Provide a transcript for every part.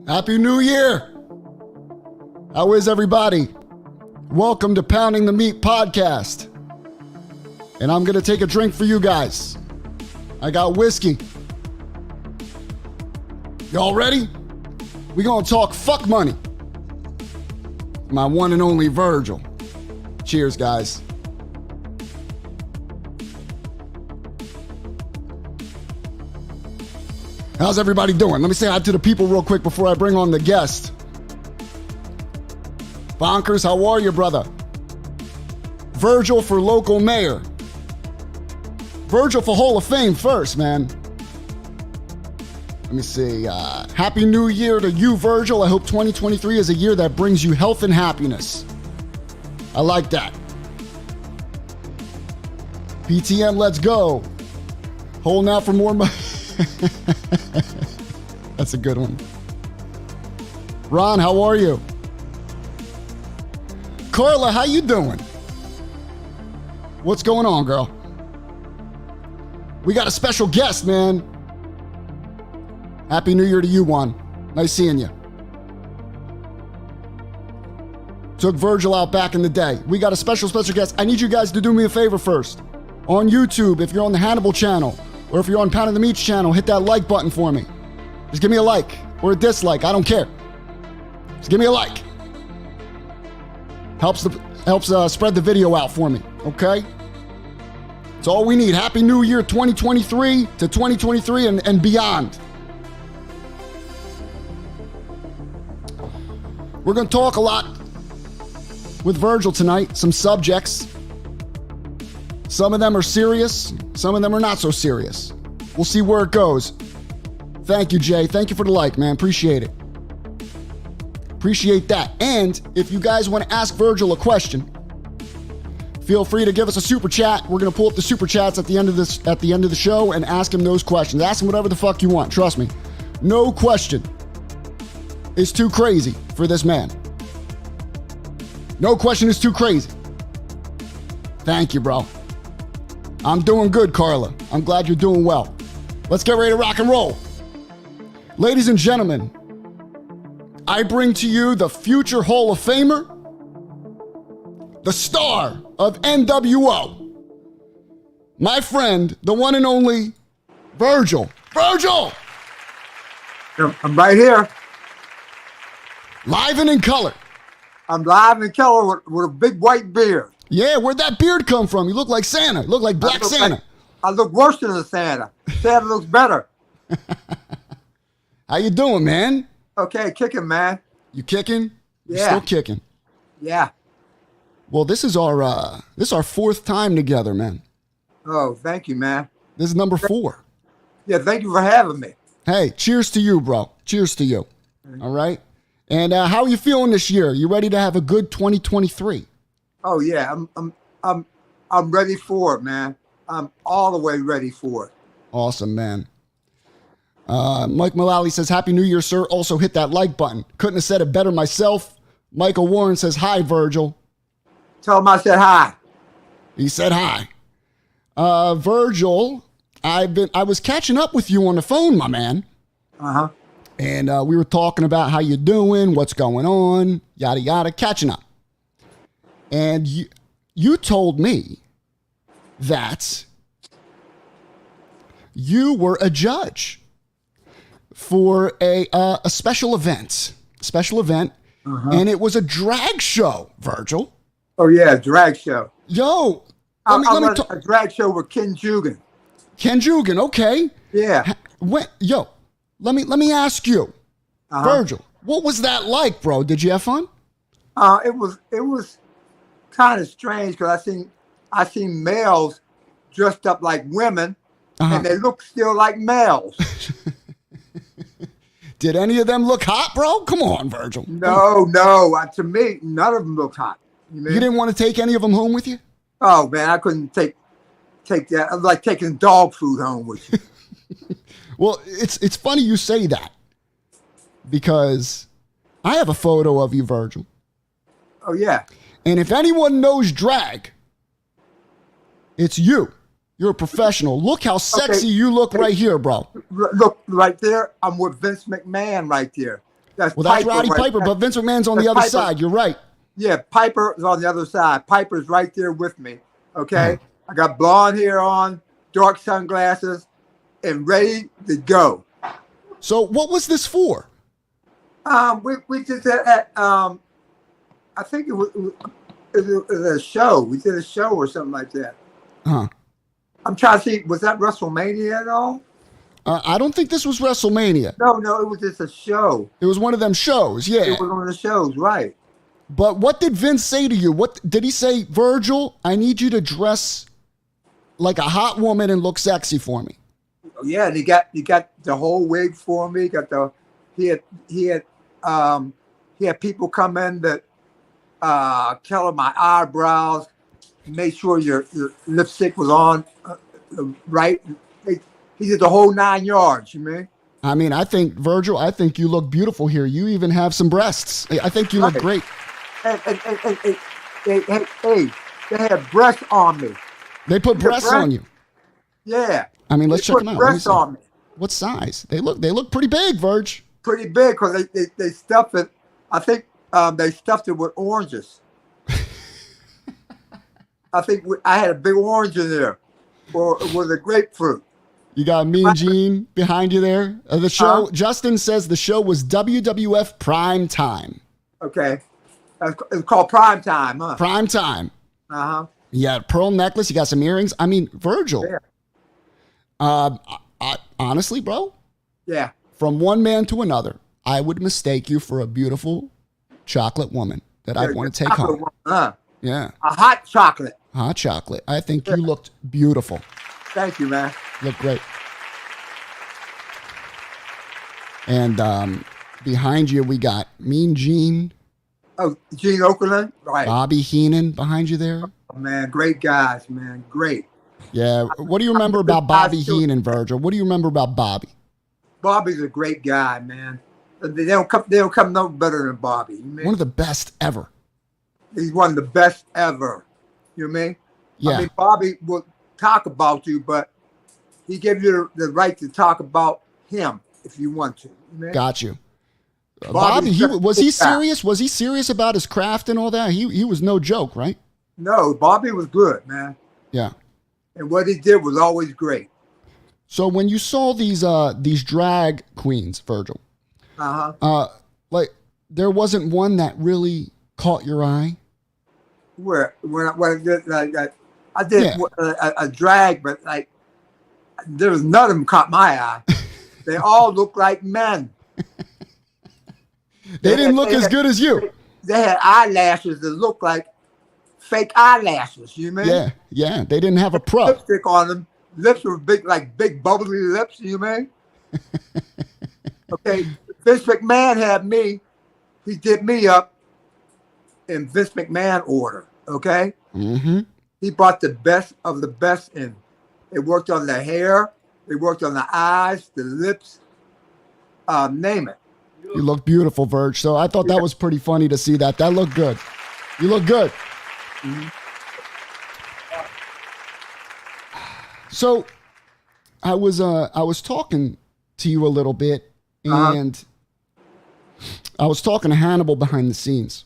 Happy New Year! How is everybody? Welcome to Pounding the Meat podcast. And I'm gonna take a drink for you guys. I got whiskey. Y'all ready? We gonna talk fuck money. My one and only Virgil. Cheers, guys. How's everybody doing? Let me say hi to the people real quick before I bring on the guest. Bonkers, how are you, brother? Virgil for local mayor. Virgil for Hall of Fame first, man. Let me see. Happy New Year to you, Virgil. I hope 2023 is a year that brings you health and happiness. I like that. PTM, let's go. Holding out for more money. That's a good one. Ron, how are you? Carla, how you doing? What's going on, girl? We got a special guest, man. Happy New Year to you, Juan. Nice seeing you. Took Virgil out back in the day. We got a special guest. I need you guys to do me a favor first. On YouTube, if you're on the Hannibal channel, or if you're on Pounding the Meats channel, hit that like button for me. Just give me a like or a dislike. I don't care. Just give me a like. Helps spread the video out for me, okay? That's all we need. Happy New Year 2023 to 2023 and beyond. We're going to talk a lot with Virgil tonight, some subjects. Some of them are serious, some of them are not so serious. We'll see where it goes. Thank you, Jay. Thank you for the like, man. Appreciate it. Appreciate that. And if you guys want to ask Virgil a question, feel free to give us a super chat. We're going to pull up the super chats at the end of the show and ask him those questions. Ask him whatever the fuck you want. Trust me. No question is too crazy for this man. No question is too crazy. Thank you, bro. I'm doing good, Carla. I'm glad you're doing well. Let's get ready to rock and roll. Ladies and gentlemen, I bring to you the future Hall of Famer, the star of NWO, my friend, the one and only Virgil. Virgil! I'm right here. Live and in color. I'm live in color with a big white beard. Yeah, where'd that beard come from? You look like Santa. You look like Black Santa. I look worse than a Santa. Santa looks better. How you doing, man? Okay, kicking, man. You kicking? Yeah. You still kicking? Yeah. Well, this is our fourth time together, man. Oh, thank you, man. This is number 4. Yeah, thank you for having me. Hey, cheers to you, bro. Cheers to you. All right? And how are you feeling this year? You ready to have a good 2023? Oh yeah, I'm ready for it, man. I'm all the way ready for it. Awesome, man. Mike Mullally says, Happy New Year, sir. Also hit that like button. Couldn't have said it better myself. Michael Warren says, hi, Virgil. Tell him I said hi. He said hi. Virgil, I was catching up with you on the phone, my man. Uh-huh. And we were talking about how you're doing, what's going on, yada, yada, catching up. And you told me that you were a judge for a special event, uh-huh. And it was a drag show, Virgil. Oh yeah, drag show. Yo, I'm a drag show with Ken Jugan. Ken Jugan, okay. Yeah. Let me ask you, uh-huh. Virgil, what was that like, bro? Did you have fun? It was kind of strange because I seen males dressed up like women, uh-huh. and they look still like males. Did any of them look hot, bro? Come on, Virgil. No. To me, none of them looked hot. You didn't want to take any of them home with you? Oh man, I couldn't take that. It was like taking dog food home with you. Well, it's funny you say that because I have a photo of you, Virgil. Oh yeah. And if anyone knows drag, it's you. You're a professional. Look how sexy you look right here, bro. Look right there. I'm with Vince McMahon right there. That's Well, that's Piper, Roddy right? Piper, but Vince McMahon's on the That's other Piper. side. You're right. Yeah, Piper is on the other side. Piper's right there with me. Okay, I got blonde hair on, dark sunglasses, and ready to go. So, what was this for? We did that at I think it was a show. We did a show or something like that. Huh. I'm trying to see, was that WrestleMania at all? I don't think this was WrestleMania. No, it was just a show. It was one of them shows, yeah. It was one of the shows, right? But what did Vince say to you? What did he say? Virgil, I need you to dress like a hot woman and look sexy for me. Yeah, and he got the whole wig for me. He had people come in that color my eyebrows, make sure your lipstick was on right. He did the whole 9 yards. You mean? I mean, I think Virgil, I think you look beautiful here. You even have some breasts. I think you look great. Hey, they had breasts on me. They put breasts on you. Yeah. I mean, let's check them out. Breasts on me. What size? They look pretty big, Virg. Pretty big because they stuffed it. I think they stuffed it with oranges. I think I had a big orange in there, or it was a grapefruit. You got Mean Gene behind you there. The show, Justin says the show was WWF Prime Time. Okay. It's called Prime Time, huh? Prime Time. Uh-huh. You got pearl necklace. You got some earrings. I mean, Virgil. Yeah. Honestly, bro. Yeah. From one man to another, I would mistake you for a beautiful chocolate woman that I'd want to take home. Huh? Yeah. A hot chocolate. Hot chocolate. I think you looked beautiful. Thank you, man. Look great. And behind you, we got Mean Gene. Oh, Gene Okerlund? Right. Bobby Heenan behind you there. Oh, man, great guys, man. Great. Yeah. What do you remember about Bobby Heenan, Virgil? What do you remember about Bobby? Bobby's a great guy, man. They don't come no better than Bobby. You mean? One of the best ever. He's one of the best ever. You know what I mean? Yeah. I mean, Bobby will talk about you, but he gave you the right to talk about him if you want to. You know? Got you. Bobby, was he serious? Was he serious about his craft and all that? He was no joke, right? No, Bobby was good, man. Yeah. And what he did was always great. So when you saw these drag queens, Virgil, like there wasn't one that really caught your eye? When I did a drag, but like there was none of them caught my eye. They all looked like men. They didn't look as good as you. They had eyelashes that looked like fake eyelashes. You mean? Yeah, yeah. They didn't have a pro. Lipstick on them. Lips were big, like big bubbly lips. You mean? Okay. Vince McMahon had me. He did me up in Vince McMahon order. Okay. Mm-hmm. He brought the best of the best in. It worked on the hair. It worked on the eyes, the lips. Name it. You look beautiful, Virg. So I thought that was pretty funny to see that. That looked good. You look good. Mm-hmm. So I was talking to you a little bit, and I was talking to Hannibal behind the scenes.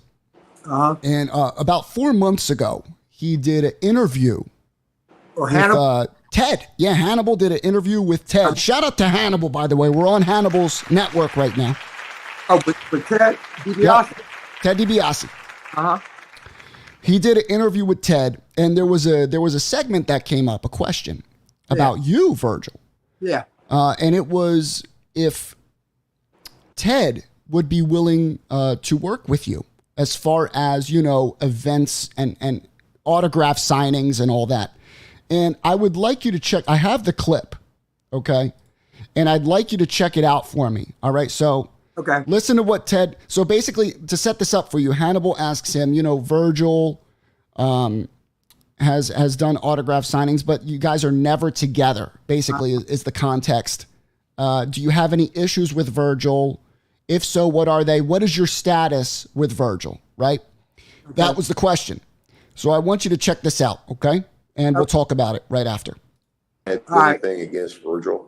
And about 4 months ago, he did an interview with Ted. Yeah, Hannibal did an interview with Ted. Shout out to Hannibal, by the way. We're on Hannibal's network right now. Oh, with Ted DiBiase? Yep. Ted DiBiase. He did an interview with Ted, and there was a segment that came up, a question about you, Virgil. Yeah. And it was if Ted would be willing to work with you as far as, you know, events and autograph signings and all that. And I would like you to check. I have the clip, okay? And I'd like you to check it out for me. All right. So listen to what Ted. So basically, to set this up for you, Hannibal asks him, you know, Virgil has done autograph signings, but you guys are never together, basically, is the context. Do you have any issues with Virgil? If so, what are they? What is your status with Virgil? Right? That was the question. So I want you to check this out, okay? And we'll talk about it right after. Anything against Virgil.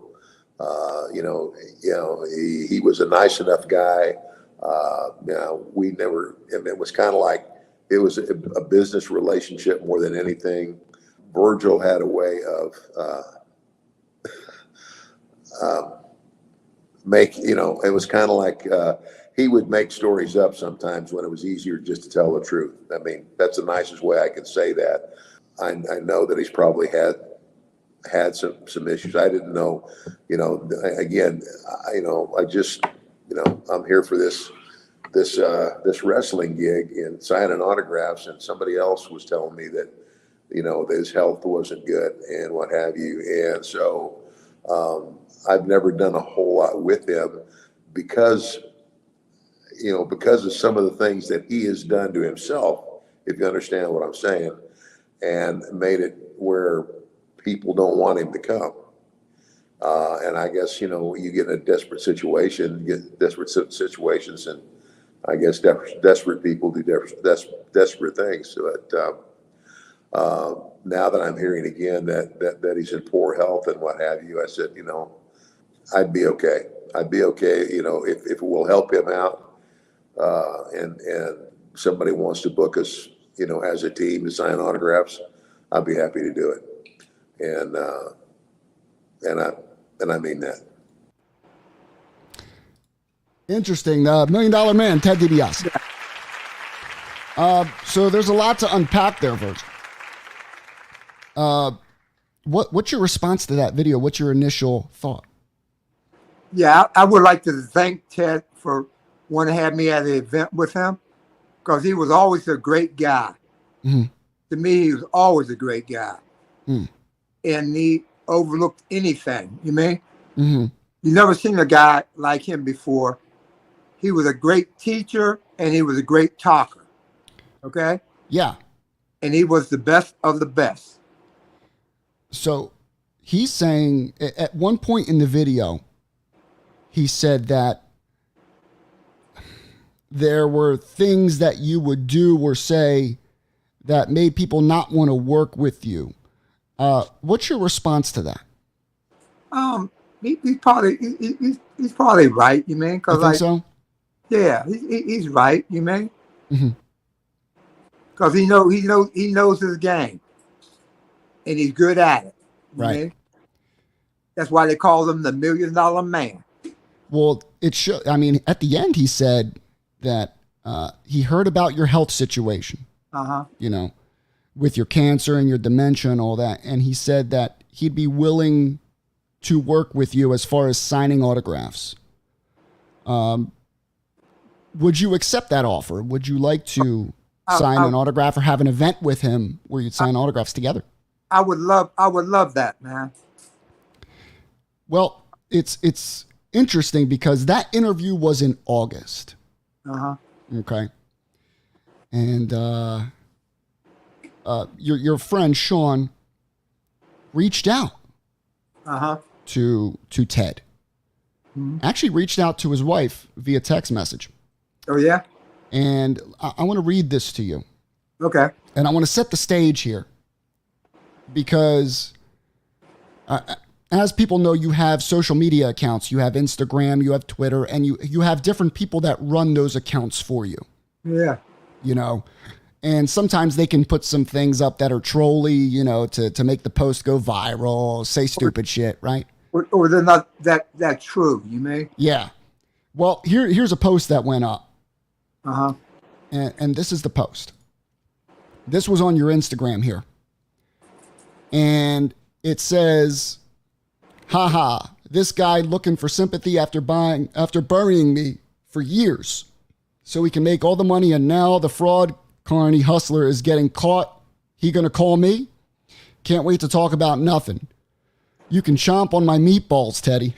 He was a nice enough guy. We never, and it was kind of like, it was a business relationship more than anything. Virgil had a way of it was kind of like he would make stories up sometimes when it was easier just to tell the truth. I mean, that's the nicest way I can say that. I know that he's probably had some issues. I didn't know, I just, I'm here for this wrestling gig and signing autographs, and somebody else was telling me that, his health wasn't good and what have you. And so, I've never done a whole lot with him because of some of the things that he has done to himself, if you understand what I'm saying, and made it where people don't want him to come. And I guess, you get in a desperate situation, situations, and I guess desperate people do desperate things. But now that I'm hearing again that he's in poor health and what have you, I said, I'd be okay. I'd be okay, if it will help him out, and somebody wants to book us, as a team to sign autographs, I'd be happy to do it. And I mean that. Interesting. $1 Million Man, Ted Dibiase. So there's a lot to unpack there, Virgil. What's your response to that video? What's your initial thought? Yeah, I would like to thank Ted for wanting to have me at the event with him, because he was always a great guy. Mm-hmm. To me, he was always a great guy. Mm. And he overlooked anything, you mean? Mm-hmm. You never seen a guy like him before. He was a great teacher and he was a great talker. Okay? Yeah. And he was the best of the best. So he's saying at one point in the video, he said that there were things that you would do or say that made people not want to work with you. What's your response to that? He's probably right, you mean? You think so? Yeah, he's right, you mean? Mm-hmm. Because he knows his game, and he's good at it. Right. Mean? That's why they call him the $1 Million Man. Well, it should. I mean, at the end, he said that he heard about your health situation. With your cancer and your dementia and all that, and he said that he'd be willing to work with you as far as signing autographs. Would you accept that offer? Would you like to sign an autograph or have an event with him where you'd sign autographs together? I would love that, man. Well, it's interesting because that interview was in August. Okay. And your friend Shawn reached out to Ted. Mm-hmm. Actually reached out to his wife via text message. Oh, yeah? And I want to read this to you. Okay. And I want to set the stage here because as people know, you have social media accounts. You have Instagram, you have Twitter, and you have different people that run those accounts for you. Yeah. And sometimes they can put some things up that are trolly, to make the post go viral, say stupid shit, right? Or they're not that true, you mean? Yeah. Well, here's a post that went up. And this is the post. This was on your Instagram here. And it says, haha, this guy looking for sympathy after burying me for years so he can make all the money, and now the fraud carny hustler is getting caught. He gonna call me? Can't wait to talk about nothing. You can chomp on my meatballs, Teddy.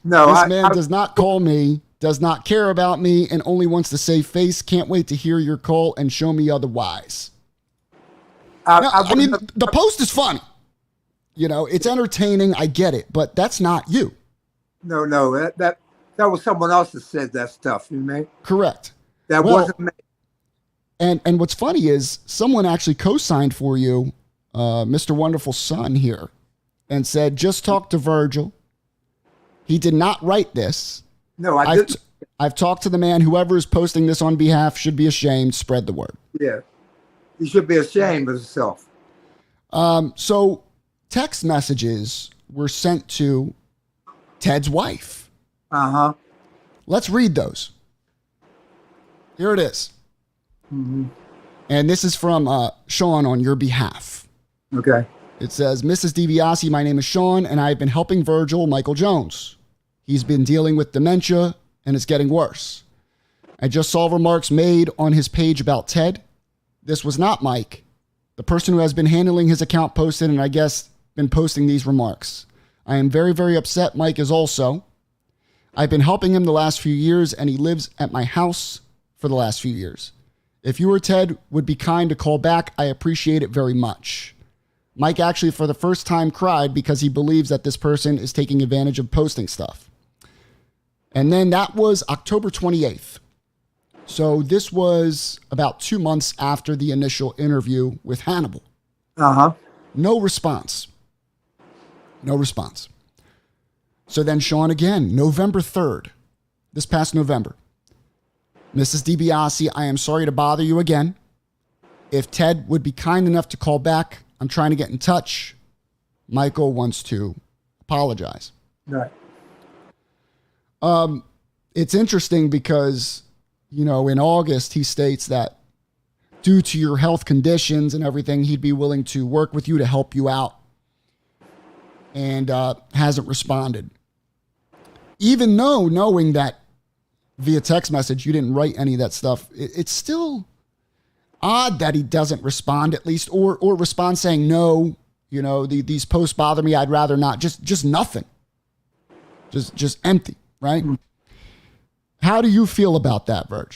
No, this man does not call me, does not care about me, and only wants to save face. Can't wait to hear your call and show me otherwise. I mean, the post is funny. It's entertaining. I get it, but that's not you. No, that was someone else that said that stuff. You mean? Correct. That wasn't me. And what's funny is someone actually co-signed for you, Mr. Wonderful Son here, and said, just talk to Virgil. He did not write this. No, I didn't. I've talked to the man. Whoever is posting this on behalf should be ashamed. Spread the word. Yeah. You should be ashamed of yourself. So text messages were sent to Ted's wife. Uh-huh. Let's read those. Here it is. Mm-hmm. And this is from Shawn on your behalf. Okay. It says, Mrs. Dibiase, my name is Shawn, and I've been helping Virgil, Michael Jones. He's been dealing with dementia, and it's getting worse. I just saw remarks made on his page about Ted. This was not Mike. The person who has been handling his account posted, and I guess been posting these remarks. I am very, very upset. Mike is also. I've been helping him the last few years, and he lives at my house for the last few years. If you or Ted would be kind to call back, I appreciate it very much. Mike actually, for the first time, cried because he believes that this person is taking advantage of posting stuff. And then that was October 28th. So this was about 2 months after the initial interview with Hannibal. Uh-huh. No response. No response. So then Shawn again, November 3rd, this past November. Mrs. Dibiase, I am sorry to bother you again. If Ted would be kind enough to call back, I'm trying to get in touch. Michael wants to apologize. Right. It's interesting because, you know, in August, he states that due to your health conditions and everything, he'd be willing to work with you to help you out, and hasn't responded. Even though knowing that via text message, you didn't write any of that stuff, it's still odd that he doesn't respond at least, or respond saying, no, you know, these posts bother me. I'd rather not. Just nothing. Just empty, right? Mm-hmm. How do you feel about that, Virg?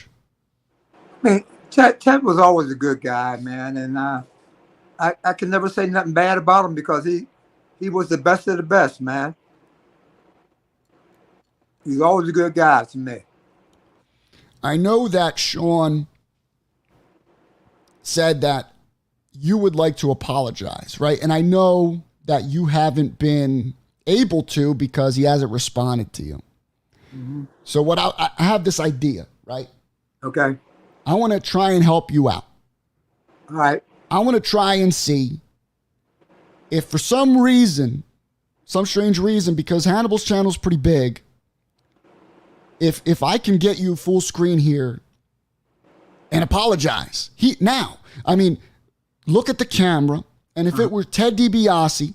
I mean, Ted was always a good guy, man. And I can never say nothing bad about him because he was the best of the best, man. He's always a good guy to me. I know that Shawn said that you would like to apologize, right? And I know that you haven't been able to because he hasn't responded to you. Mm-hmm. So what I have this idea, right? Okay. I want to try and help you out. All right. I want to try and see if for some reason, some strange reason, because Hannibal's channel is pretty big, if I can get you full screen here and apologize. Now, I mean, look at the camera, and if it were Ted Dibiase,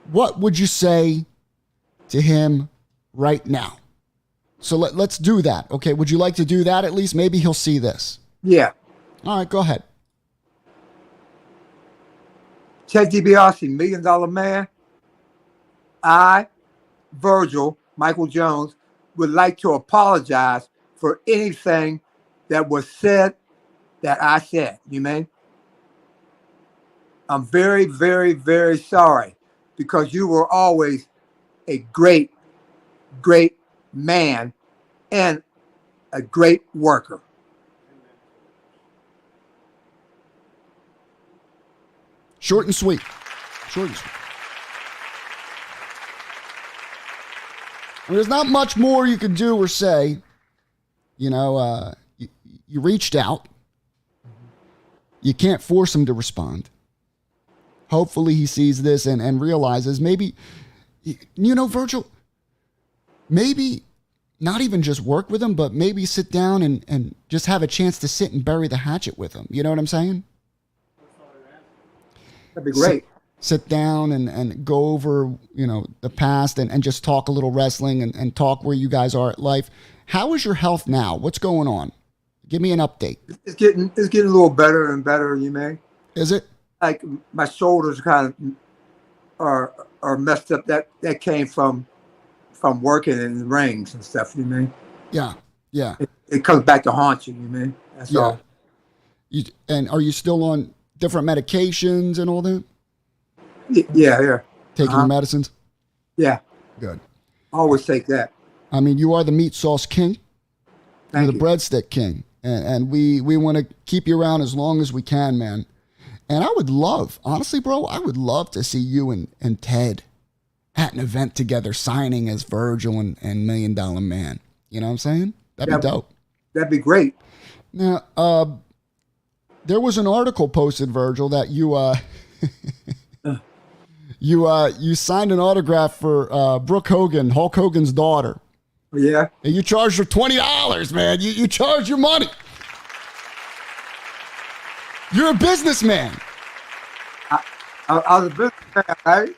what would you say to him right now? So let's do that. Okay, would you like to do that at least? Maybe he'll see this. Yeah. All right, go ahead. Ted Dibiase, $1 Million Man. I, Virgil, Michael Jones, would like to apologize for anything that was said that I said. You mean? I'm very, very, very sorry because you were always a great, great man and a great worker. Short and sweet. Short and sweet. There's not much more you can do or say. You know, you reached out. You can't force him to respond. Hopefully he sees this and realizes maybe, you know, Virgil, maybe not even just work with him, but maybe sit down and just have a chance to sit and bury the hatchet with him. You know what I'm saying? That'd be great. Sit down and go over, you know, the past and just talk a little wrestling and talk where you guys are at life. How is your health now? What's going on? Give me an update. It's getting a little better and better, you mean? Is it? Like my shoulders kind of are messed up. That came from working in the rings and stuff, you mean? Yeah. Yeah. It comes back to haunt you, you mean? That's all. And are you still on different medications and all that? Yeah. Taking your medicines? Yeah. Good. Always take that. I mean, you are the meat sauce king. Thank You're you. the breadstick king. And we want to keep you around as long as we can, man. And I would love, honestly, bro, I would love to see you and Ted at an event together signing as Virgil and $1 Million Man. You know what I'm saying? That'd be dope. That'd be great. Now, there was an article posted, Virgil, that you signed an autograph for Brooke Hogan, Hulk Hogan's daughter. Yeah. And you charged her $20, man. You charge your money. You're a businessman. I was a businessman, right?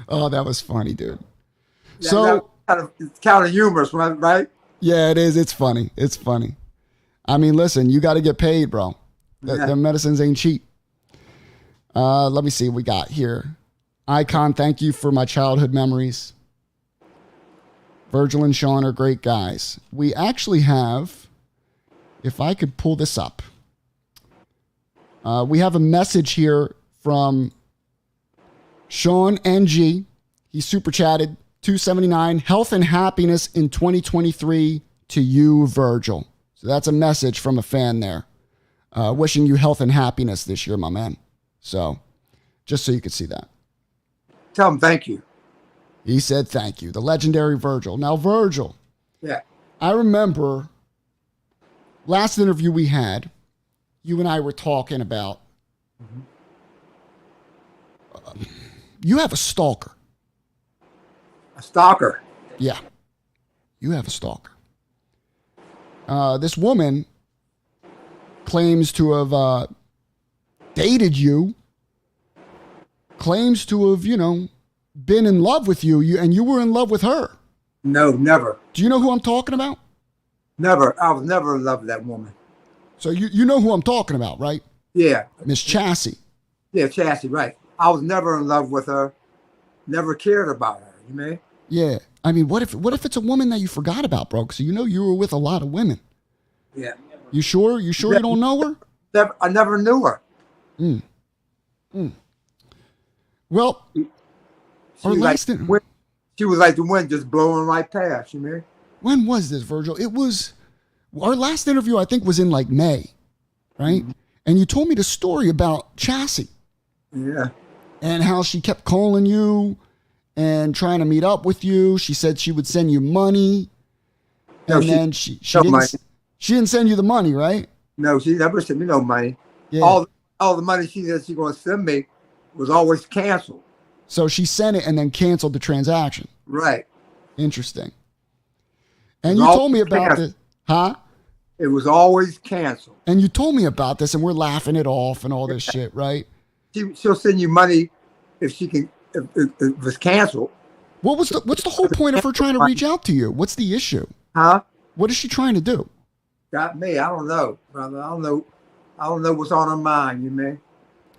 Oh, that was funny, dude. Yeah, So it's kind of humorous, right? yeah, it is. It's funny. It's funny. I mean, listen, you got to get paid, bro. Yeah. Their medicines ain't cheap. Let me see what we got here. Icon, thank you for my childhood memories. Virgil and Shawn are great guys. We actually have, if I could pull this up, we have a message here from Shawn NG. He super chatted $2.79. Health and happiness in 2023 to you, Virgil. So that's a message from a fan there. Wishing you health and happiness this year, my man. So just so you could see that. Tell him thank you. He said thank you. The legendary Virgil. Now, Virgil. Yeah. I remember last interview we had, you and I were talking about, you have a stalker. A stalker. Yeah. You have a stalker. This woman claims to have dated you, claims to have, been in love with you, and you were in love with her. No, never. Do you know who I'm talking about? Never. I was never in love with that woman. So you know who I'm talking about, right? Yeah. Miss Chassie. Yeah, Chassie, right. I was never in love with her. Never cared about her, you mean? Yeah. I mean, what if it's a woman that you forgot about, bro? So you were with a lot of women. Yeah. You sure? You sure you don't know her? I never knew her. Well, She our was, last she was like the wind just blowing right past, you mean? when was this, Virgil? It was our last interview, I think, was in like May, right? Mm-hmm. And you told me the story about Chassie. Yeah. And how she kept calling you and trying to meet up with you. She said she would send you money. No, and then she didn't send you the money, right? No, she never sent me no money. Yeah. All the money she said she going to send me was always canceled. So she sent it and then canceled the transaction. Right. Interesting. And you told me about this. Huh? It was always canceled. And you told me about this and we're laughing it off and all this shit, right? She'll send you money if she can, if it was canceled. What's the whole point of her trying to reach out to you? What's the issue? Huh? What is she trying to do? Got me. I don't know, brother. I don't know what's on her mind, you mean?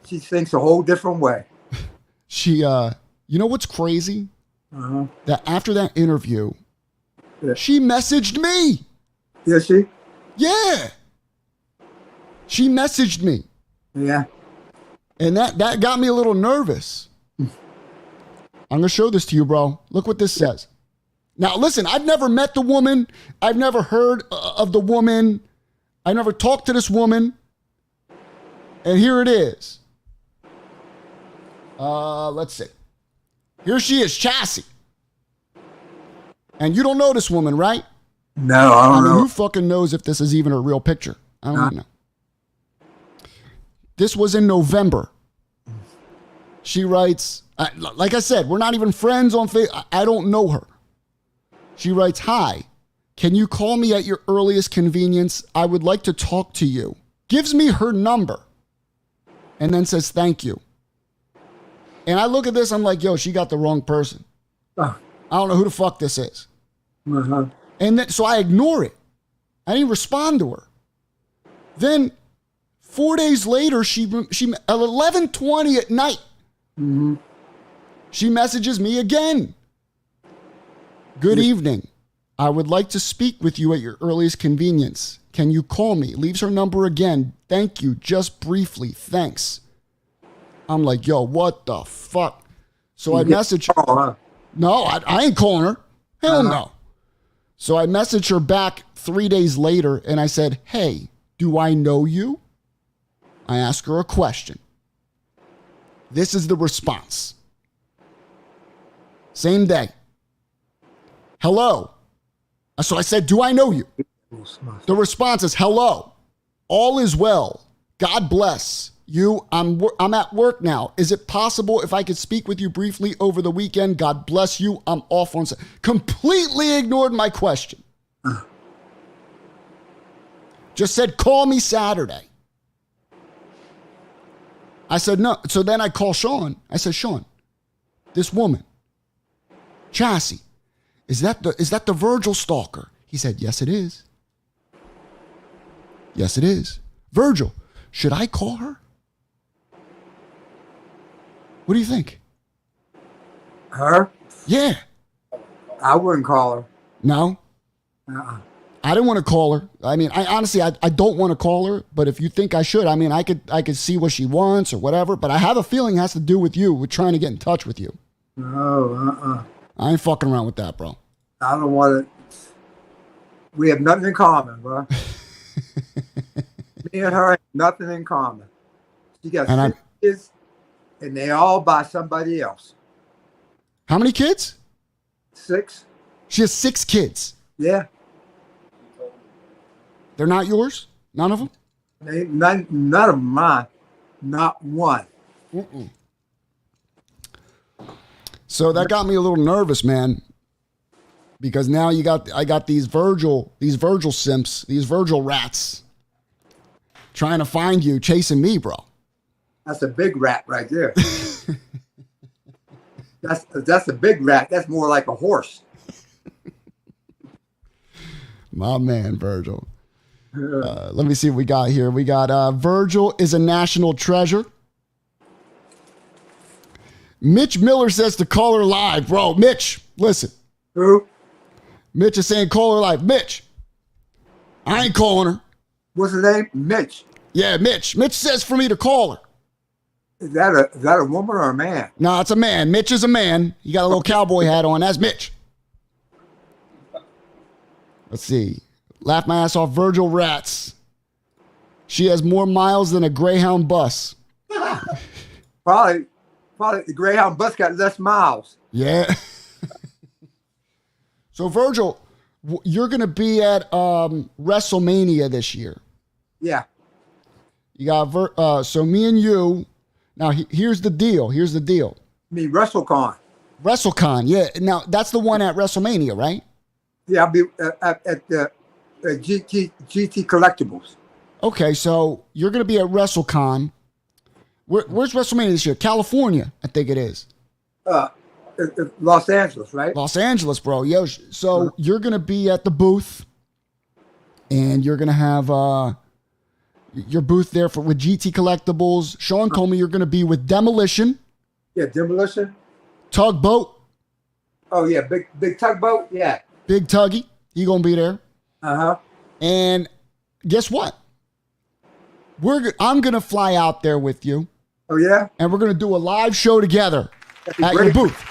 She thinks a whole different way. She, you know what's crazy? Uh-huh. That after that interview, she messaged me. Yeah, she? Yeah. She messaged me. Yeah. And that got me a little nervous. I'm going to show this to you, bro. Look what this says. Now, listen, I've never met the woman. I've never heard of the woman. I never talked to this woman. And here it is. Let's see. Here she is, Chassie. And you don't know this woman, right? No, I don't know. Who fucking knows if this is even a real picture? I don't even know. This was in November. She writes, like I said, we're not even friends on Facebook. I don't know her. She writes, "Hi, can you call me at your earliest convenience? I would like to talk to you." Gives me her number and then says, "Thank you." And I look at this, I'm like, yo, she got the wrong person. I don't know who the fuck this is. Uh-huh. And then, so I ignore it. I didn't respond to her. Then 4 days later, she at 11:20 at night, she messages me again. "Good evening. I would like to speak with you at your earliest convenience. Can you call me?" Leaves her number again. "Thank you. Just briefly. Thanks." I'm like, yo, what the fuck? So I message her. Huh? No, I ain't calling her. Hell no. So I messaged her back 3 days later and I said, "Hey, do I know you?" I asked her a question. This is the response. Same day. hello. So I said, do I know you? The response is, hello. All is well. God bless you. I'm at work now. Is it possible if I could speak with you briefly over the weekend? God bless you. I'm off on. Completely ignored my question. Just said, call me Saturday. I said, no. So then I call Shawn. I said, Shawn, this woman, Chassis, is that the Virgil Stalker? He said, yes, it is. Yes, it is. Virgil, should I call her? What do you think? Her? Yeah. I wouldn't call her. No? I didn't want to call her. I mean, I honestly don't want to call her, but if you think I should, I mean, I could see what she wants or whatever, but I have a feeling it has to do with you, with trying to get in touch with you. No, I ain't fucking around with that, bro. I don't want to. We have nothing in common, bro. Me and her have nothing in common. She got 6 kids, and they all by somebody else. How many kids? 6. She has 6 kids. Yeah. They're not yours? None of them? None of them mine. Not one. Mm-mm. So that got me a little nervous, man. Because now I got these Virgil simps, these Virgil rats trying to find you, chasing me, bro. That's a big rat right there. That's a big rat. That's more like a horse. My man, Virgil. Let me see what we got here. We got Virgil is a national treasure. Mitch Miller says to call her live. Bro, Mitch, listen. Who? Mitch is saying call her live. Mitch, I ain't calling her. What's his name? Mitch. Yeah, Mitch. Mitch says for me to call her. Is that a woman or a man? No, it's a man. Mitch is a man. He got a little cowboy hat on. That's Mitch. Let's see. Laugh my ass off. Virgil Rats. She has more miles than a Greyhound bus. Probably the Greyhound bus got less miles. Yeah. So Virgil, you're going to be at WrestleMania this year. Yeah. You got so me and you. Now here's the deal. I mean WrestleCon. WrestleCon, yeah. Now that's the one at WrestleMania, right? Yeah, I'll be at the GT Collectibles. Okay, so you're going to be at WrestleCon. Where's WrestleMania this year? California, I think it is. Los Angeles, right? Los Angeles, bro. Yo, so you're going to be at the booth, and you're going to have your booth there with GT Collectibles. Shawn told me you're going to be with Demolition. Yeah, Demolition. Tugboat. Oh, yeah, big tugboat, yeah. Big Tuggy. He going to be there. Uh-huh. And guess what? I'm going to fly out there with you. Oh, yeah? And we're going to do a live show together at your booth.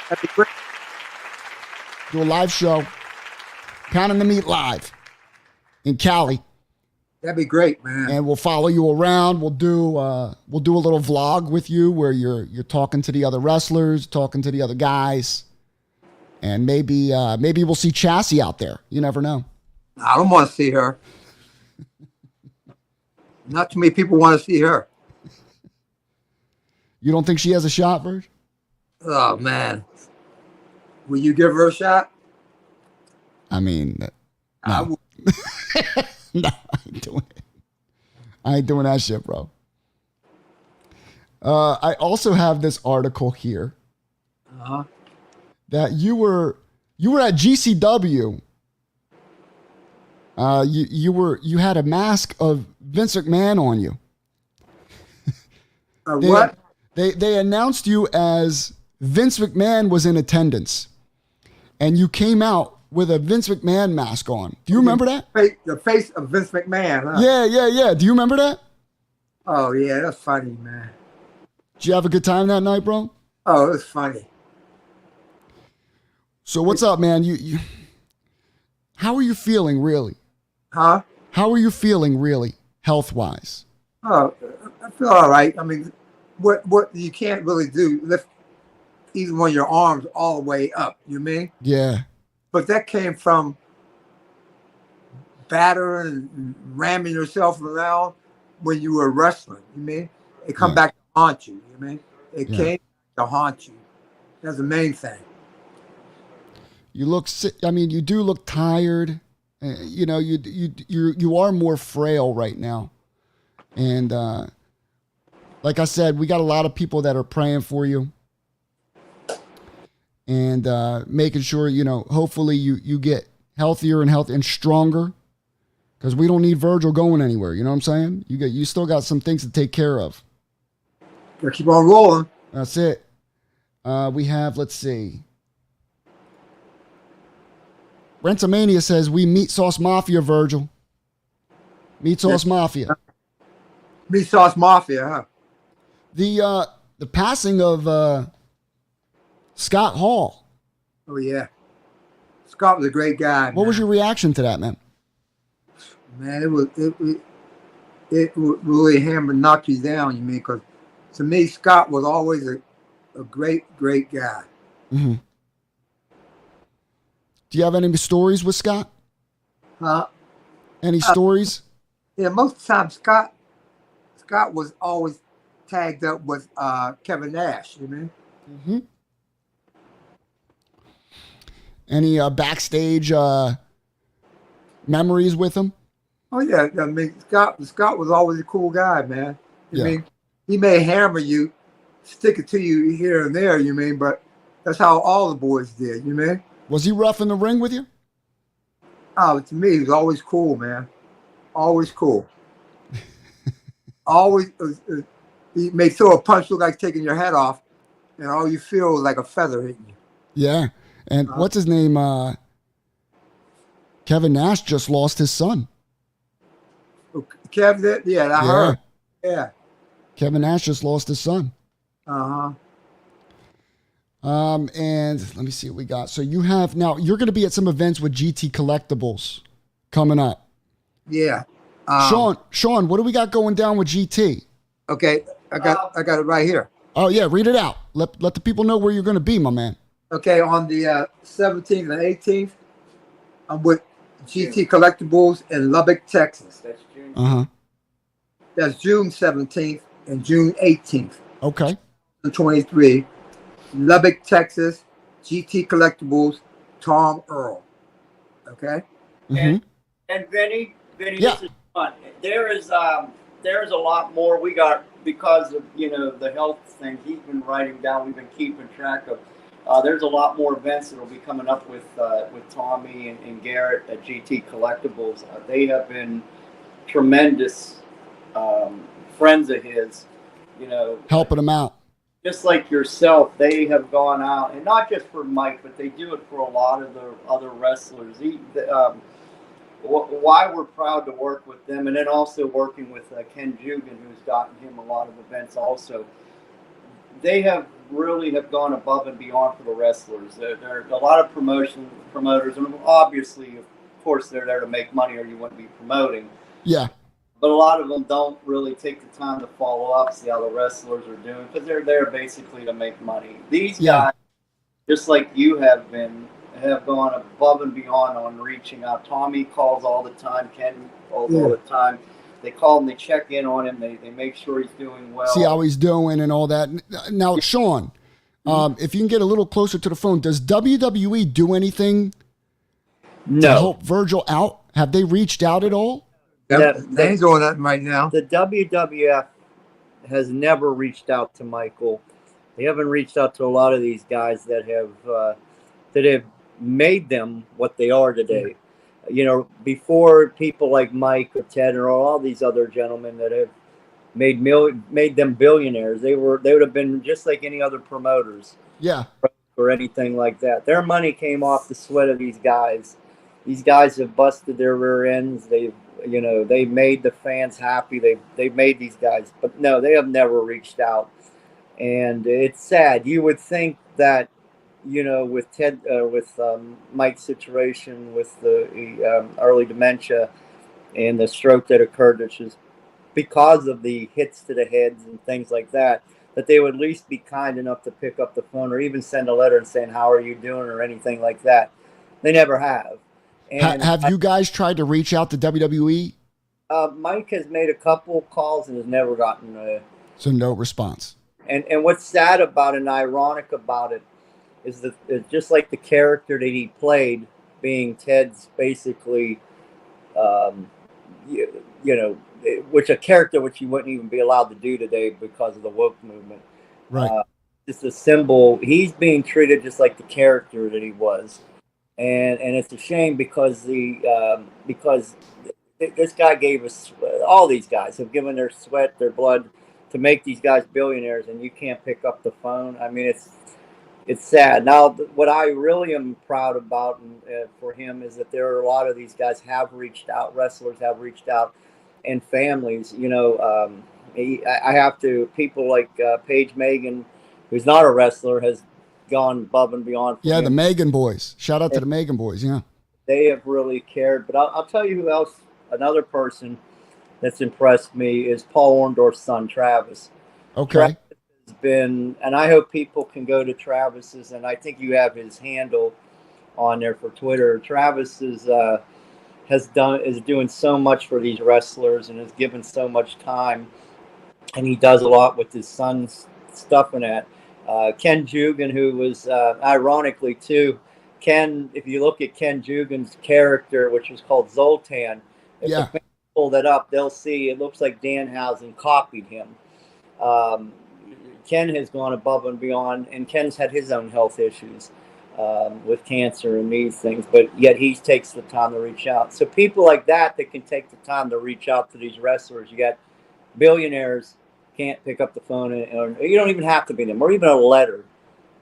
That'd be great. Do a live show. Pounding the Meat live in Cali. That'd be great, man. And we'll follow you around. We'll do a little vlog with you where you're talking to the other wrestlers, talking to the other guys. And maybe we'll see Chassis out there. You never know. I don't want to see her. Not too many people want to see her. You don't think she has a shot, Virg? Oh, man. Will you give her a shot? I mean, no. No, I ain't doing it. I ain't doing that shit, bro. I also have this article here. Uh-huh. That you were at GCW. You had a mask of Vince McMahon on you. What? They announced you as Vince McMahon was in attendance, and you came out with a Vince McMahon mask on. Do you remember that? The face of Vince McMahon, huh? Yeah. Do you remember that? Oh, yeah, that's funny, man. Did you have a good time that night, bro? Oh, it was funny. So what's up, man? You how are you feeling, really? Huh? How are you feeling, really, health-wise? Oh, I feel all right. I mean, what you can't really do, lift either one of your arms all the way up, you mean? Yeah. but that came from battering and ramming yourself around when you were wrestling. You mean it come back to haunt you? You mean it came to haunt you? That's the main thing. You look. I mean, you do look tired. You know, you are more frail right now, and like I said, we got a lot of people that are praying for you, and making sure, you know, hopefully you get healthier and stronger, because we don't need Virgil going anywhere. You know what I'm saying? You still got some things to take care of. Gotta keep on rolling. That's it. We have, let's see. Rentamania says, we Meat Sauce Mafia, Virgil. Meat Sauce Mafia. Meat Sauce Mafia, huh? The passing of Scott Hall. Oh yeah, Scott was a great guy. What was your reaction to that, man? Man, it really hammered, knock you down. You mean? Because to me, Scott was always a great guy. Mm-hmm. Do you have any stories with Scott? Any stories? Yeah, most of the time Scott was always tagged up with Kevin Nash. You mean? Mm-hmm. Any backstage memories with him? Oh yeah, I mean Scott was always a cool guy, man. I mean, he may hammer you, stick it to you here and there. You mean? But that's how all the boys did. You mean? Was he rough in the ring with you? Oh, to me, he was always cool, man. Always cool. Always, he may throw a punch look like taking your head off, and all you feel is like a feather hitting you. Yeah, and what's his name? Kevin Nash just lost his son. Kev did? Yeah, I heard. Yeah. Kevin Nash just lost his son. Uh-huh. And let me see what we got. So you're going to be at some events with GT Collectibles coming up. Yeah. Shawn, what do we got going down with GT? Okay, I got it right here. Oh yeah, read it out. Let the people know where you're going to be, my man. Okay, on the 17th and 18th, I'm with GT Collectibles in Lubbock, Texas. That's June. Uh-huh. That's June 17th and June 18th. Okay. 23. Lubbock, Texas, GT Collectibles, Tom Earl. Okay? Mm-hmm. And Vinny, yeah. This is fun. There is a lot more we got because of, you know, the health thing he's been writing down, we've been keeping track of. There's a lot more events that will be coming up with Tommy and Garrett at GT Collectibles. They have been tremendous friends of his, you know. Helping him out. Just like yourself, they have gone out, and not just for Mike, but they do it for a lot of the other wrestlers. Why we're proud to work with them, and then also working with Ken Jugan, who's gotten him a lot of events also. They have really gone above and beyond for the wrestlers. There are a lot of promoters, and obviously, of course, they're there to make money, or you wouldn't be promoting. Yeah. But a lot of them don't really take the time to follow up, see how the wrestlers are doing, because they're there basically to make money. These guys, just like you have been, have gone above and beyond on reaching out. Tommy calls all the time. Ken calls all the time. They call him, they check in on him, they make sure he's doing well. See how he's doing and all that. Now, Shawn, if you can get a little closer to the phone, does WWE do anything to help Virgil out? Have they reached out at all? They ain't doing that right now. The WWF has never reached out to Michael. They haven't reached out to a lot of these guys that have made them what they are today. You know, before people like Mike or Ted or all these other gentlemen that have made them billionaires, they would have been just like any other promoters. Yeah. Or anything like that. Their money came off the sweat of these guys. These guys have busted their rear ends. They've made the fans happy. They've made these guys, but no, they have never reached out, and it's sad. You would think that, you know, with Mike's situation with the early dementia and the stroke that occurred, which is because of the hits to the heads and things like that, that they would at least be kind enough to pick up the phone or even send a letter and saying, "How are you doing?" or anything like that. They never have. And Have you guys tried to reach out to WWE? Mike has made a couple calls and has never gotten So no response. And what's sad about it and ironic about it is that it's just like the character that he played, being Ted's basically, which a character which he wouldn't even be allowed to do today because of the woke movement. Right. Just a symbol. He's being treated just like the character that he was, and it's a shame because this guy gave us, all these guys have given their sweat, their blood to make these guys billionaires, and you can't pick up the phone. I mean, it's sad. Now, what I really am proud about for him is that there are a lot of these guys have reached out, wrestlers have reached out, and families. I have to, people like Paige Megan, who's not a wrestler, has gone above and beyond. Yeah, him. the Megan boys. Shout out to the Megan boys. Yeah, they have really cared. But I'll tell you who else. Another person that's impressed me is Paul Orndorff's son, Travis. okay. Travis has been, and I hope people can go to Travis's, and I think you have his handle on there for Twitter. Travis is doing so much for these wrestlers and has given so much time, and he does a lot with his son's stuff in that. Ken Jugan, who was ironically too, if you look at Ken Jugan's character, which was called Zoltan, if the fans pull that up, they'll see it looks like Danhausen copied him. Ken has gone above and beyond, and Ken's had his own health issues with cancer and these things, but yet he takes the time to reach out. So people like that can take the time to reach out to these wrestlers. You got billionaires can't pick up the phone, or you don't even have to be them, or even a letter.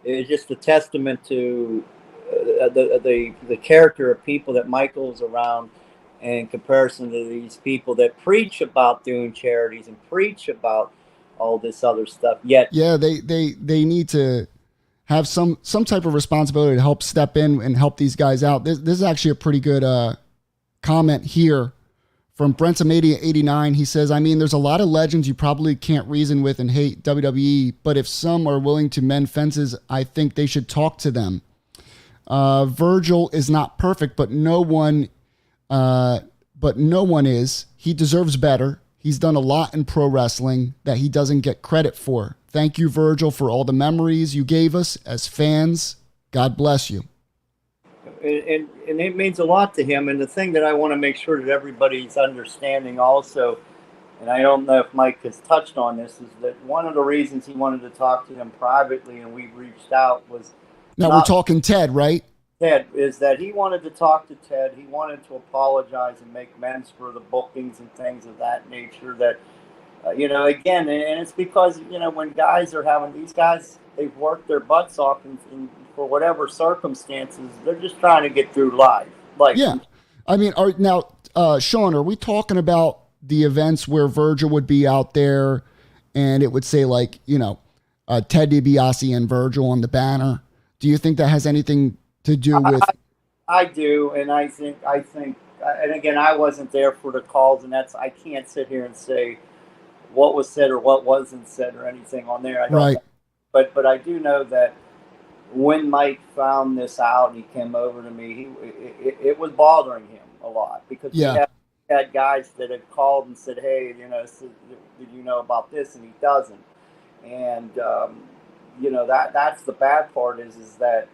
It's just a testament to the character of people that Michael's around in comparison to these people that preach about doing charities and preach about all this other stuff. Yet, yeah, they need to have some type of responsibility to help step in and help these guys out. This is actually a pretty good comment here from Brentomadia89. He says, I mean, there's a lot of legends you probably can't reason with and hate WWE, but if some are willing to mend fences, I think they should talk to them. Virgil is not perfect, but no one is. He deserves better. He's done a lot in pro wrestling that he doesn't get credit for. Thank you, Virgil, for all the memories you gave us as fans. God bless you. And it means a lot to him. And the thing that I want to make sure that everybody's understanding also, and I don't know if Mike has touched on this, is that one of the reasons he wanted to talk to him privately and we reached out was... Now we're talking Ted, right? Ted, is that he wanted to talk to Ted. He wanted to apologize and make amends for the bookings and things of that nature that, again, and it's because, when guys are having, these guys, they've worked their butts off and for whatever circumstances, they're just trying to get through life. Yeah. I mean, Shawn, are we talking about the events where Virgil would be out there and it would say Ted Dibiase and Virgil on the banner? Do you think that has anything to do with? I do, and I think, and again, I wasn't there for the calls, and I can't sit here and say what was said or what wasn't said or anything on there. I don't right. know. But I do know that when Mike found this out and he came over to me, it was bothering him a lot because he had guys that had called and said, hey, did you know about this? And he doesn't. And, that's the bad part is that,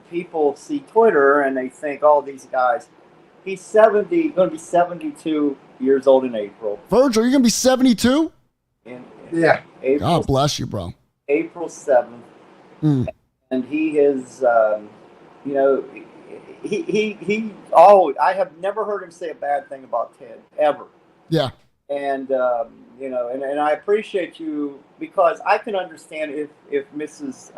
people see Twitter and they think, oh, these guys, he's going to be 72 years old in April. Virgil, you're going to be 72? Yeah. God bless you, bro. April 7th. Mm. And he is, he always, I have never heard him say a bad thing about Ted, ever. Yeah. And, and I appreciate you because I can understand if Mrs.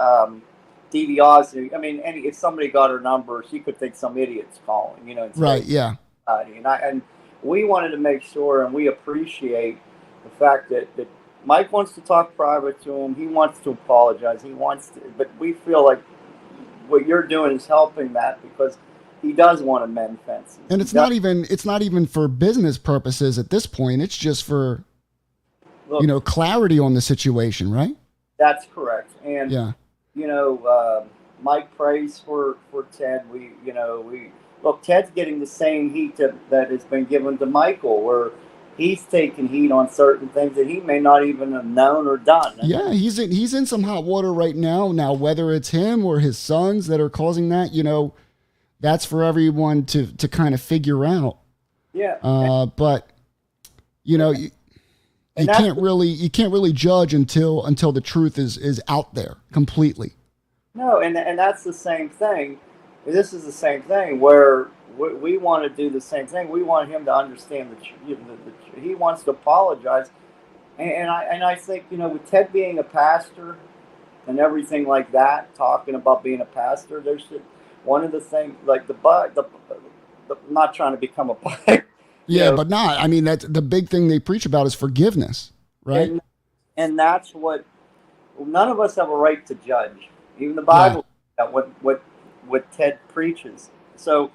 Dibiase, if somebody got her number, she could think some idiot's calling, Right, yeah. And we wanted to make sure, and we appreciate the fact that Mike wants to talk private to him. He wants to apologize. But we feel like what you're doing is helping that because he does want to mend fences. And it's not even for business purposes at this point. It's just for, clarity on the situation, right? That's correct. And, Mike prays for Ted. We look, Ted's getting the same heat that has been given to Michael, where he's taking heat on certain things that he may not even have known or done. Yeah, he's in some hot water right now. Now, whether it's him or his sons that are causing that, that's for everyone to kind of figure out. Yeah. But you can't really judge until the truth is out there completely. No, and that's the same thing. This is the same thing where we want to do the same thing. We want him to understand he wants to apologize, and I think with Ted being a pastor and everything like that, talking about being a pastor, there's one of the things like the not trying to become a pastor. Yeah, but not. I mean, that's the big thing they preach about is forgiveness, right? And that's what none of us have a right to judge. Even the Bible, what Ted preaches. So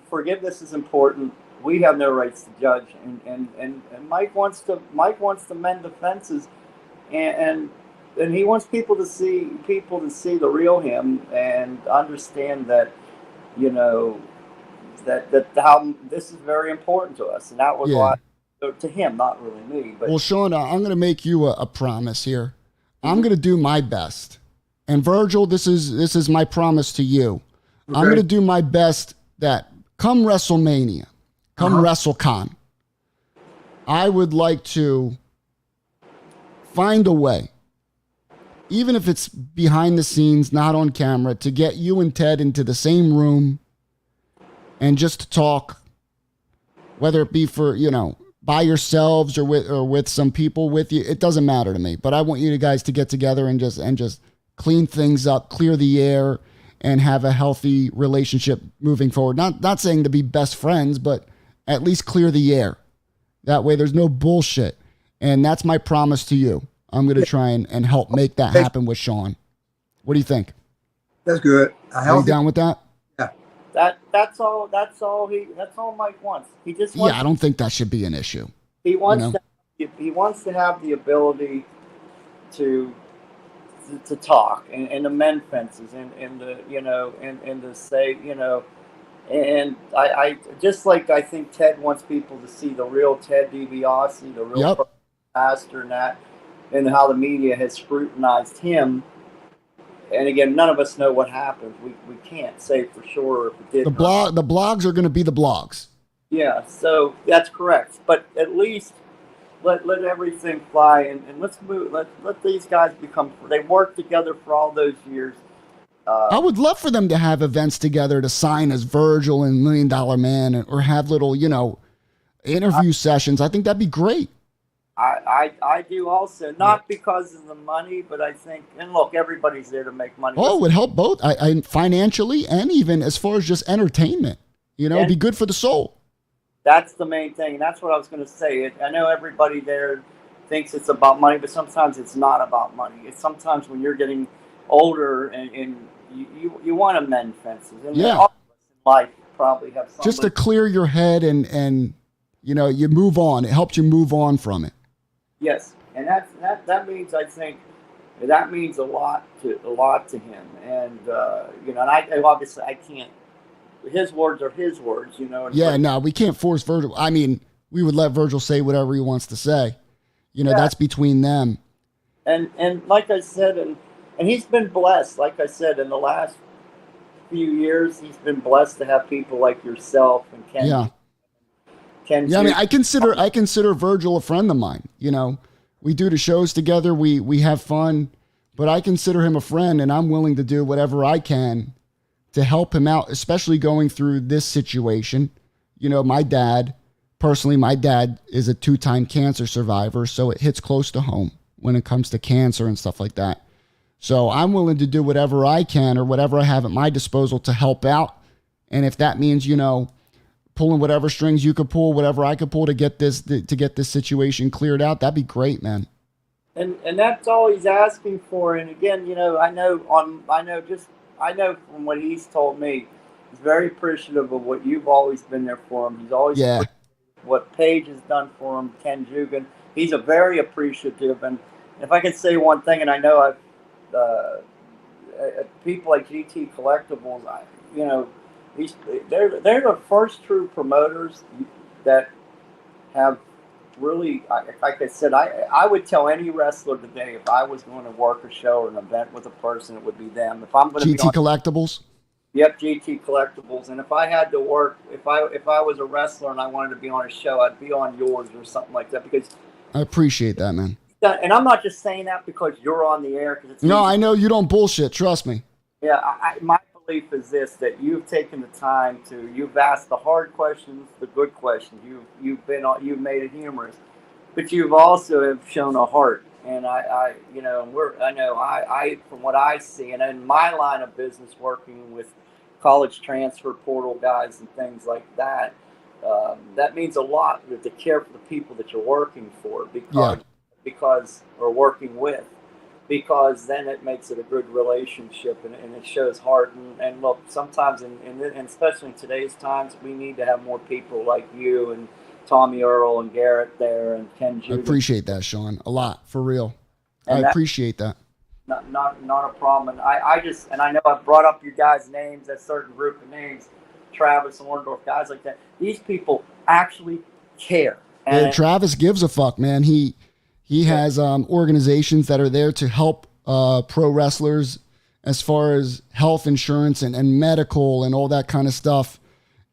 forgiveness is important. We have no rights to judge, and Mike wants to mend the fences, and he wants people to see the real him and understand that that how this is very important to us, and that was why to him, not really me. But well, Shawn, I'm going to make you a promise here. I'm going to do my best. And Virgil, this is my promise to you. Okay. I'm going to do my best that come WrestleMania, come Wrestlecon, I would like to find a way, even if it's behind the scenes, not on camera, to get you and Ted into the same room and just to talk, whether it be for, by yourselves or with some people with you. It doesn't matter to me, but I want you guys to get together and just clean things up, clear the air, and have a healthy relationship moving forward. Not saying to be best friends, but at least clear the air. That way there's no bullshit. And that's my promise to you. I'm going to try and help make that happen with Shawn. What do you think? That's good. Are you down with that? Yeah. That's all Mike wants. He just wants I don't think that should be an issue. He wants to have the ability to talk and to mend fences and to say, and I just like I think Ted wants people to see the real Ted Dibiase, the real pastor, and how the media has scrutinized him. And again, none of us know what happened. We can't say for sure if it did. The blogs are going to be the blogs. Yeah, so that's correct. But at least let everything fly and let's move. Let these guys they worked together for all those years. I would love for them to have events together to sign as Virgil and $1 Million Man, or have little, interview sessions. I think that'd be great. I do also, not because of the money, but I think, and look, everybody's there to make money. Oh, it would help both, I financially and even as far as just entertainment. It'd be good for the soul. That's the main thing. And that's what I was going to say. I know everybody there thinks it's about money, but sometimes it's not about money. It's sometimes when you're getting older and you want to mend fences. And all of us in life probably have something. Just to clear your head and you move on. It helps you move on from it. Yes. And that means, I think, that means a lot to him. And, and I obviously I can't. His words are his words, No, we can't force Virgil. I mean, we would let Virgil say whatever he wants to say. That's between them. And like I said, and he's been blessed. Like I said, in the last few years, he's been blessed to have people like yourself and Ken. Yeah. I mean, I consider Virgil a friend of mine. We do the shows together. We have fun, but I consider him a friend, and I'm willing to do whatever I can to help him out, especially going through this situation. My dad is a 2-time cancer survivor, so it hits close to home when it comes to cancer and stuff like that. So I'm willing to do whatever I can or whatever I have at my disposal to help out. And if that means, pulling whatever strings you could pull, whatever I could pull to get this situation cleared out, that'd be great, man. And that's all he's asking for. And again, I know from what he's told me, he's very appreciative of what you've always been there for him. He's always what Paige has done for him, Ken Jugan. He's a very appreciative. And if I could say one thing, and I know people like GT Collectibles, you know, they're the first true promoters that have really, like I said, I would tell any wrestler today, if I was going to work a show or an event with a person, it would be them. If I'm going to GT Collectibles. Yep, GT Collectibles. And if I had to work, if I was a wrestler and I wanted to be on a show, I'd be on yours or something like that, because I appreciate that, man. And I'm not just saying that because you're on the air. Cause it's no, easy. I know you don't bullshit. Trust me. Yeah, my belief is this: that you've taken the time you've asked the hard questions, the good questions. You've made it humorous, but you've also have shown a heart. And I from what I see, and in my line of business, working with college transfer portal guys and things like that, that means a lot to care for the people that you're working for, because or working with, because then it makes it a good relationship, and it shows heart. And look, sometimes and especially in today's times, we need to have more people like you and Tommy Earl and Garrett there and Ken Judah. I appreciate that, Shawn, a lot, for real. And I appreciate that. Not a problem. And I know I've brought up your guys' names, that certain group of names, Travis and Orndorff, guys like that. These people actually care. And Travis gives a fuck, man. He has organizations that are there to help pro wrestlers as far as health insurance and medical and all that kind of stuff.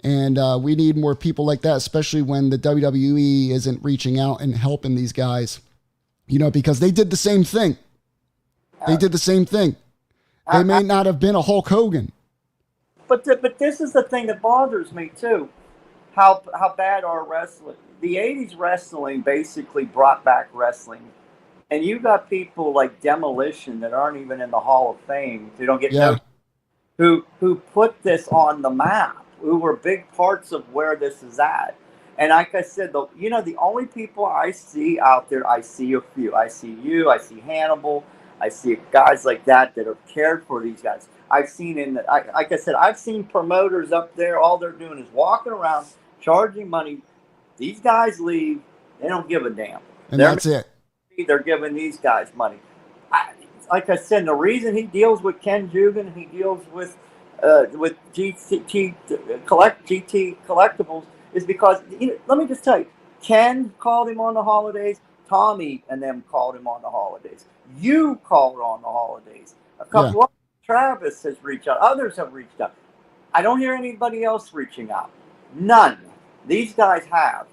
And we need more people like that, especially when the WWE isn't reaching out and helping these guys, you know, because they did the same thing. They did the same thing. They may not have been a Hulk Hogan. But this is the thing that bothers me too. How bad our wrestling. The 80s wrestling basically brought back wrestling. And you got people like Demolition that aren't even in the Hall of Fame. They don't get noticed, who put this on the map, who were big parts of where this is at. And like I said, the only people I see out there, I see a few. I see you, I see Hannibal, I see guys like that have cared for these guys. I've seen like I said, I've seen promoters up there, all they're doing is walking around, charging money. These guys leave, they don't give a damn. And that's it. They're giving these guys money. Like I said, the reason he deals with Ken Jugan, he deals with GT Collectibles, is because, let me just tell you, Ken called him on the holidays, Tommy and them called him on the holidays. You called on the holidays. A couple of Travis has reached out. Others have reached out. I don't hear anybody else reaching out. None. These guys have.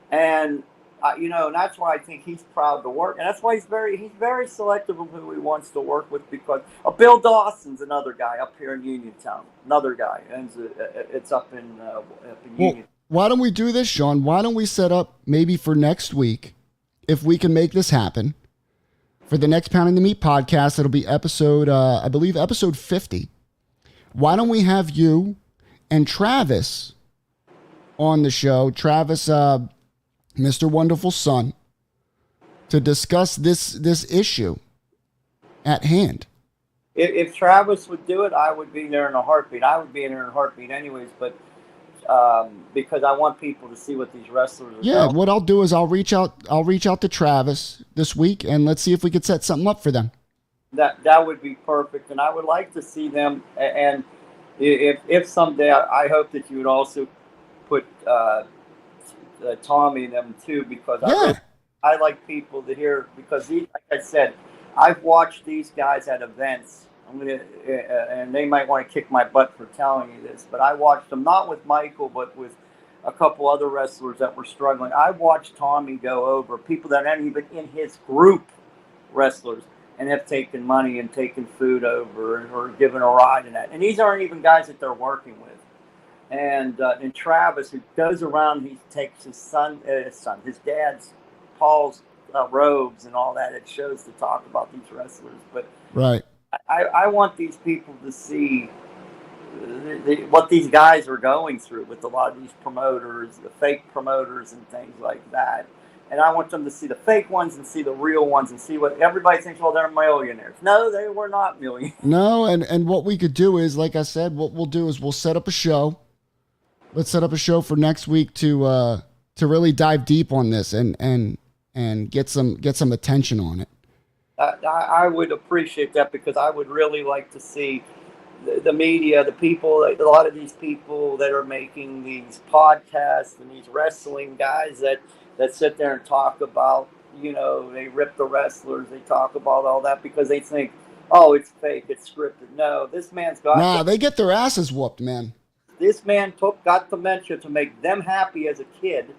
And, and that's why I think he's proud to work. And that's why he's very selective of who he wants to work with, because Bill Dawson's another guy up here in Uniontown. Another guy. And it's up in Union. Why don't we do this, Shawn? Why don't we set up maybe for next week, if we can make this happen, for the next Pounding the Meat podcast? It'll be episode 50. Why don't we have you and Travis on the show, Travis, Mr. Wonderful Son, to discuss this issue at hand? If Travis would do it, I would be there in a heartbeat. I would be in there in a heartbeat anyways, but because I want people to see what these wrestlers are doing. What I'll do is I'll reach out to Travis this week, and let's see if we could set something up for them. That would be perfect, and I would like to see them. And if someday, I hope that you would also put Tommy in them too, because I like people to hear, because like I said, I've watched these guys at events. And they might want to kick my butt for telling you this, but I watched them not with Michael, but with a couple other wrestlers that were struggling. I watched Tommy go over people that aren't even in his group, wrestlers, and have taken money and taken food over or given a ride in that. And these aren't even guys that they're working with. And Travis, who goes around, he takes his dad's, Paul's robes and all that. It shows to talk about these wrestlers, but right. I want these people to see what these guys are going through with a lot of these promoters, the fake promoters and things like that. And I want them to see the fake ones and see the real ones and see what everybody thinks, well, they're millionaires. No, they were not millionaires. No, and what we could do is, like I said, what we'll do is we'll set up a show. Let's set up a show for next week to really dive deep on this and get some attention on it. I would appreciate that, because I would really like to see the media, the people, a lot of these people that are making these podcasts and these wrestling guys that sit there and talk about, they rip the wrestlers, they talk about all that because they think, oh, it's fake, it's scripted. No, this man's got Nah, they get their asses whooped, man. This man got dementia to make them happy as a kid,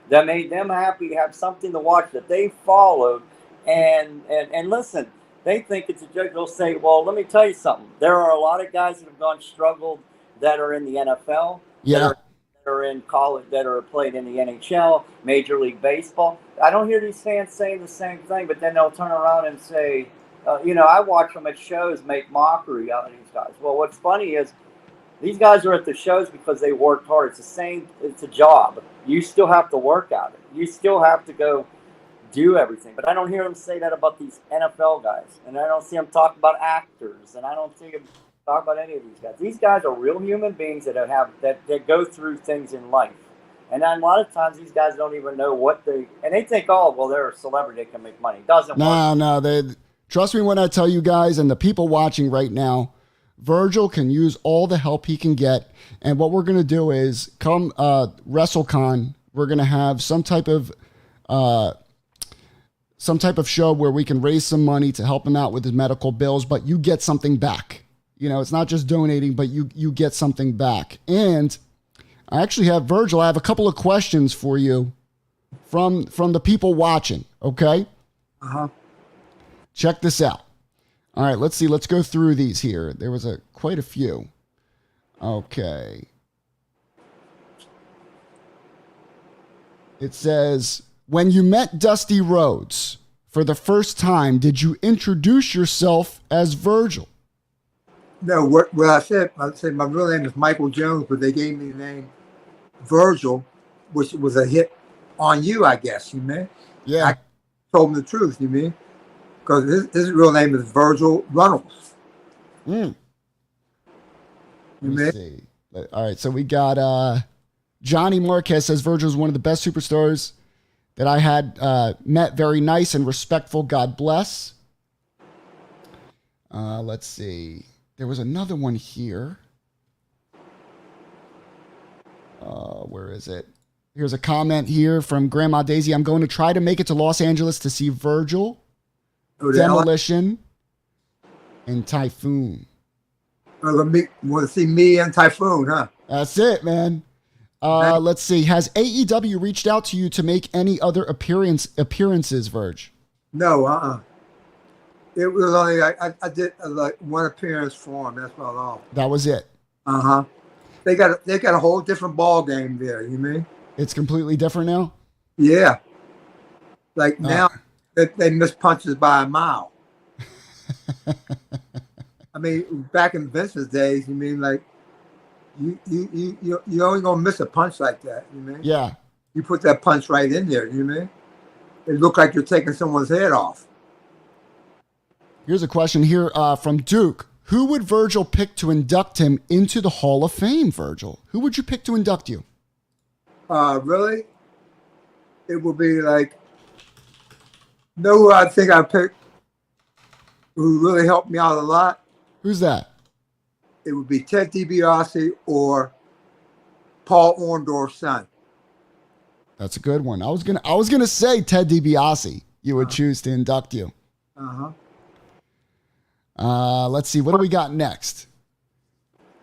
that made them happy to have something to watch that they followed, and listen, they think it's a joke. They'll say, well, let me tell you something. There are a lot of guys that have struggled that are in the NFL, Yeah. that are in college, that are played in the NHL, Major League Baseball. I don't hear these fans saying the same thing, but then they'll turn around and say, I watch them at shows make mockery out of these guys. Well, what's funny is these guys are at the shows because they worked hard. It's a job. You still have to work at it. You still have to go do everything. But I don't hear them say that about these NFL guys. And I don't see them talk about actors. And I don't see them talk about any of these guys. These guys are real human beings that go through things in life. And then a lot of times these guys don't even know and they think, oh, well, they're a celebrity, they can make money. It doesn't work. No, trust me when I tell you guys, and the people watching right now, Virgil can use all the help he can get. And what we're going to do is come Wrestlecon, we're going to have some type of show where we can raise some money to help him out with his medical bills, but you get something back. It's not just donating, but you get something back. And I actually have Virgil, I have a couple of questions for you from the people watching, okay? Uh-huh. Check this out. All right, let's see. Let's go through these here. There was quite a few. Okay. It says, when you met Dusty Rhodes for the first time, did you introduce yourself as Virgil? No, what I said my real name is Michael Jones, but they gave me the name Virgil, which was a hit on you, I guess, you mean? Yeah. I told him the truth, you mean? Because his real name is Virgil Runnels. Let me see. All right, so we got Johnny Marquez says Virgil is one of the best superstars that I had met. Very nice and respectful. God bless. Let's see. There was another one here. Where is it? Here's a comment here from Grandma Daisy. I'm going to try to make it to Los Angeles to see Virgil, Demolition, and Typhoon. Want to see me and Typhoon, huh? That's it, man. Let's see. Has AEW reached out to you to make any other appearances, Virg? No, It was only I did like one appearance for him. That's about all. That was it. They got a whole different ball game there. You mean? It's completely different now. Yeah. Like now, they miss punches by a mile. I mean, back in Vince's days, you mean like you only gonna miss a punch like that. You mean? Yeah. You put that punch right in there. You mean? It looked like you're taking someone's head off. Here's a question here from Duke. Who would Virgil pick to induct him into the Hall of Fame, Virgil? Who would you pick to induct you? Really? It would be like, who I think I picked who really helped me out a lot? Who's that? It would be Ted DiBiase or Paul Orndorff's son. That's a good one. I was gonna say Ted DiBiase. You would choose to induct you. Let's see. What do we got next?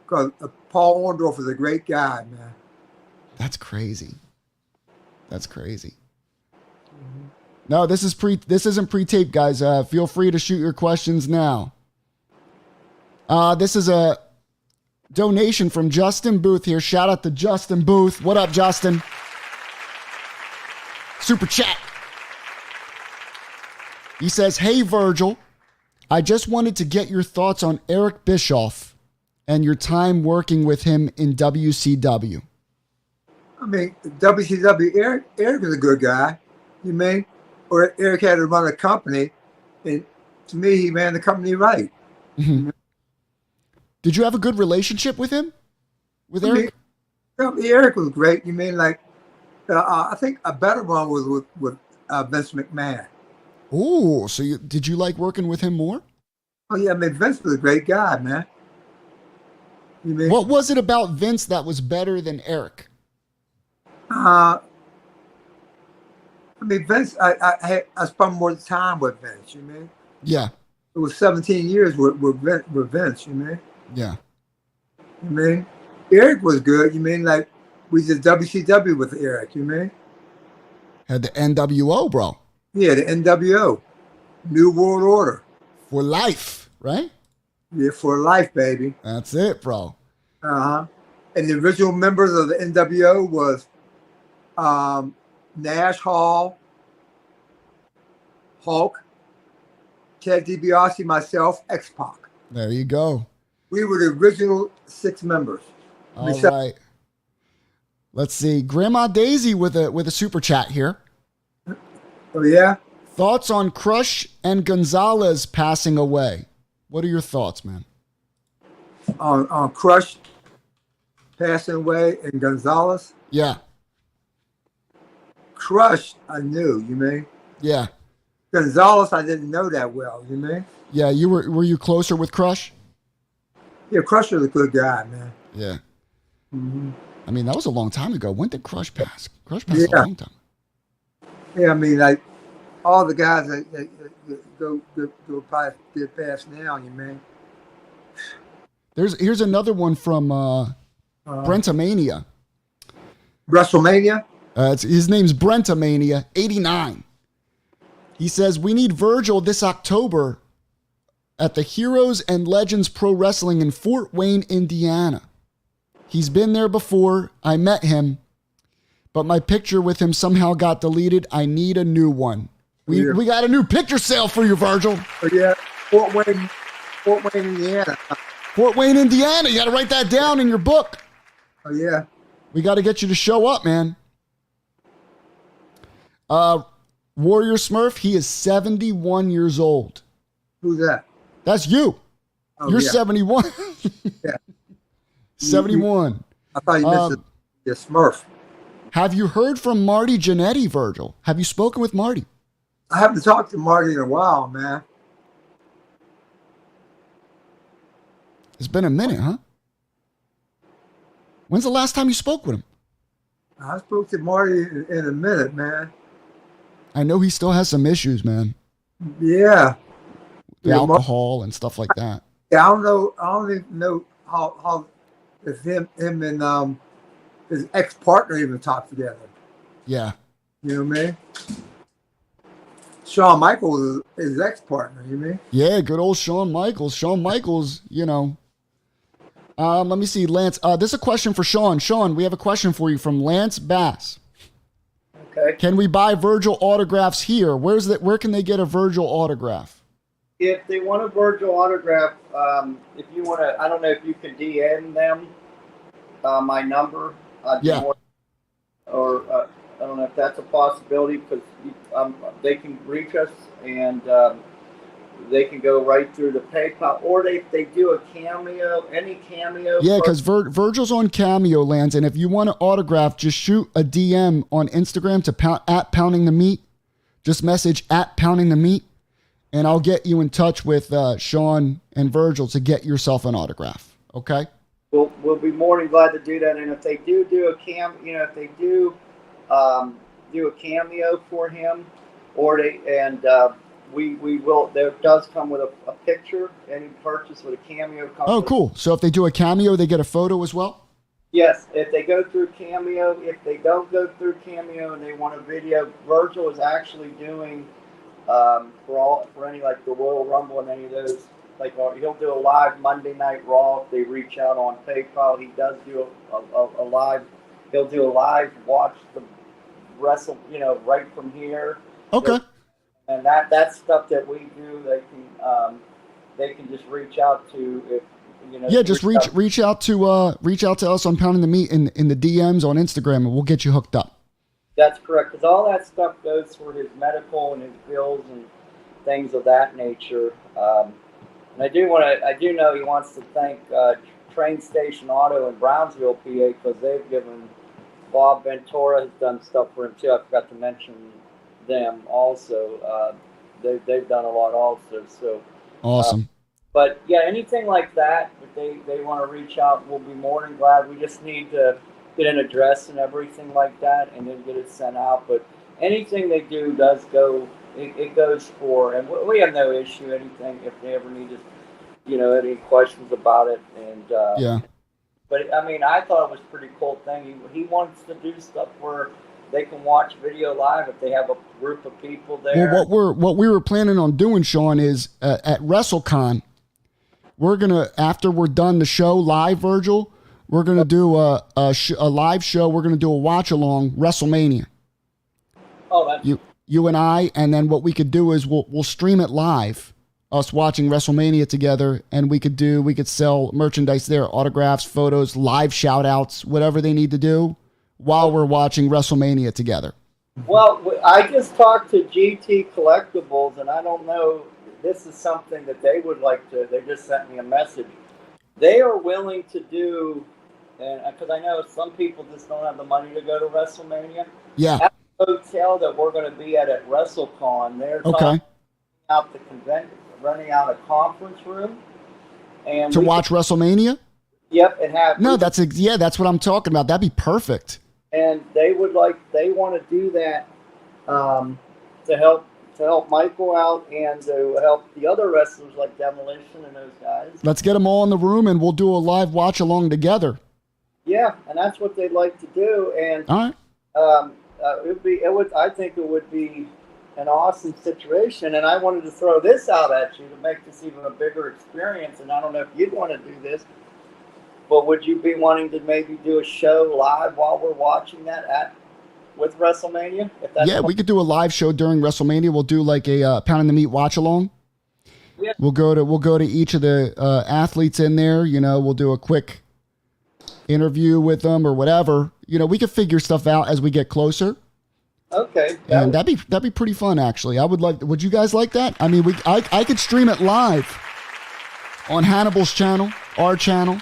Because Paul Orndorff is a great guy, man. That's crazy. No, this isn't pre-taped, guys. Feel free to shoot your questions now. This is a donation from Justin Booth here. Shout out to Justin Booth. What up, Justin? Super chat. He says, hey, Virgil, I just wanted to get your thoughts on Eric Bischoff and your time working with him in WCW. I mean, WCW, Eric is a good guy. You mean? Or Eric had to run a company, and to me, he ran the company right. Mm-hmm. Did you have a good relationship with him? With Eric? Eric was great. You mean like, I think a better one was with Vince McMahon. Oh, so did you like working with him more? Oh yeah, I mean Vince was a great guy, man. You mean? What was it about Vince that was better than Eric? I mean Vince. I spent more time with Vince. You mean? Yeah, It was 17 years with Vince. You mean? yeah. You mean? Eric was good. You mean like we did WCW with Eric? You mean? Had the NWO, bro. Yeah, the NWO, New World Order. For life, right? Yeah, for life, baby. That's it, bro. And the original members of the NWO was Nash Hall, Hulk, Ted DiBiase, myself, X-Pac. There you go. We were the original 6 members. All right. Let's see. Grandma Daisy with a super chat here. Oh yeah. Thoughts on Crush and Gonzalez passing away? What are your thoughts, man? On Crush passing away and Gonzalez. Yeah. Crush, I knew. You mean? Yeah. Gonzalez, I didn't know that well. You mean? Yeah. Were you closer with Crush? Yeah, Crush was a good guy, man. Yeah. Mm-hmm. I mean, that was a long time ago. When did Crush pass? Crush passed a long time. Yeah, I mean, like all the guys that go probably get past now. You mean? Here's another one from Brentamania. WrestleMania. His name's Brentamania 89. He says we need Virgil this October at the Heroes and Legends Pro Wrestling in Fort Wayne, Indiana. He's been there before. I met him, but my picture with him somehow got deleted. I need a new one. We got a new picture sale for you, Virgil. Oh, yeah, Fort Wayne, Indiana. Fort Wayne, Indiana. You got to write that down in your book. Oh yeah. We got to get you to show up, man. Warrior Smurf, he is 71 years old. Who's that? That's you. Oh, You're yeah. 71. Yeah. 71. I thought you missed the Smurf. Have you heard from Marty Jannetty, Virgil? Have you spoken with Marty? I haven't talked to Marty in a while, man. It's been a minute, huh? When's the last time you spoke with him? I spoke to Marty in a minute, man. I know he still has some issues, man. Yeah. The alcohol and stuff like that. Yeah, I don't even know how if him and his ex-partner even talked together. Yeah. You know what I mean? Shawn Michaels is his ex-partner, you mean? Yeah, good old Shawn Michaels. Shawn Michaels, you know. Let me see, Lance. This is a question for Shawn. Shawn, we have a question for you from Lance Bass. Okay. Can we buy Virgil autographs here? Where can they get a Virgil autograph? If they want a Virgil autograph, if you want to, I don't know if you can DM them my number. Yeah. Or I don't know if that's a possibility because they can reach us and they can go right through the PayPal, or if they do a cameo, any cameo. Yeah, because Virgil's on Cameo, Lance, and if you want an autograph, just shoot a DM on Instagram to at Pounding the Meat. Just message at Pounding the Meat, and I'll get you in touch with Shawn and Virgil to get yourself an autograph. Okay? We'll be more than glad to do that. And if they do a if they do a cameo for him, or we will. There does come with a picture. Any purchase with a cameo. Oh, cool. So if they do a cameo, they get a photo as well? Yes, if they go through cameo. If they don't go through cameo and they want a video, Virgil is actually doing for any like the Royal Rumble and any of those. Like he'll do a live Monday Night Raw if they reach out on PayPal. He does do a live. He'll do a live watch the wrestle. Right from here. Okay. And that's stuff that we do. They can just reach out to if. Yeah, just reach out to us on Pounding the Meat in the DMs on Instagram, and we'll get you hooked up. That's correct, because all that stuff goes for his medical and his bills and things of that nature. And I do know he wants to thank Train Station Auto in Brownsville, PA, because they've given Bob Ventura has done stuff for him too. I forgot to mention them also. they've done a lot also. So Awesome. but yeah, anything like that, if they want to reach out, we'll be more than glad. We just need to get an address and everything like that, and then get it sent out. But anything they do does go. It goes for, and we have no issue. Anything if they ever need to, any questions about it, and Yeah. But I mean, I thought it was a pretty cool thing. He wants to do stuff where they can watch video live if they have a group of people there. Well, what we were planning on doing, Shawn, is at Wrestlecon, we're gonna, after we're done the show live, Virgil, we're gonna do a live show. We're gonna do a watch along WrestleMania. Oh, that's You and I, and then what we could do is we'll stream it live, us watching WrestleMania together, and we could sell merchandise there, autographs, photos, live shout outs, whatever they need to do while we're watching WrestleMania together. Well, I just talked to GT Collectibles, and I don't know, this is something that they would like to, they just sent me a message. They are willing to do, and because I know some people just don't have the money to go to WrestleMania. Yeah. At the hotel that we're going to be at Wrestlecon, they're talking out the convention, running out a conference room. And to watch WrestleMania? Yep, and have... No, that's what I'm talking about. That'd be perfect. And they want to do that to help Michael out and to help the other wrestlers like Demolition and those guys. Let's get them all in the room and we'll do a live watch along together. Yeah, and that's what they'd like to do. And all right. I think it would be an awesome situation. And I wanted to throw this out at you to make this even a bigger experience. And I don't know if you'd want to do this. But would you be wanting to maybe do a show live while we're watching that with WrestleMania? We could do a live show during WrestleMania. We'll do like a Pound the Meat watch along. Yeah. We'll go to each of the athletes in there. We'll do a quick interview with them or whatever. We could figure stuff out as we get closer. Okay. And that'd be pretty fun, actually. Would you guys like that? I mean, I could stream it live on Hannibal's channel, our channel.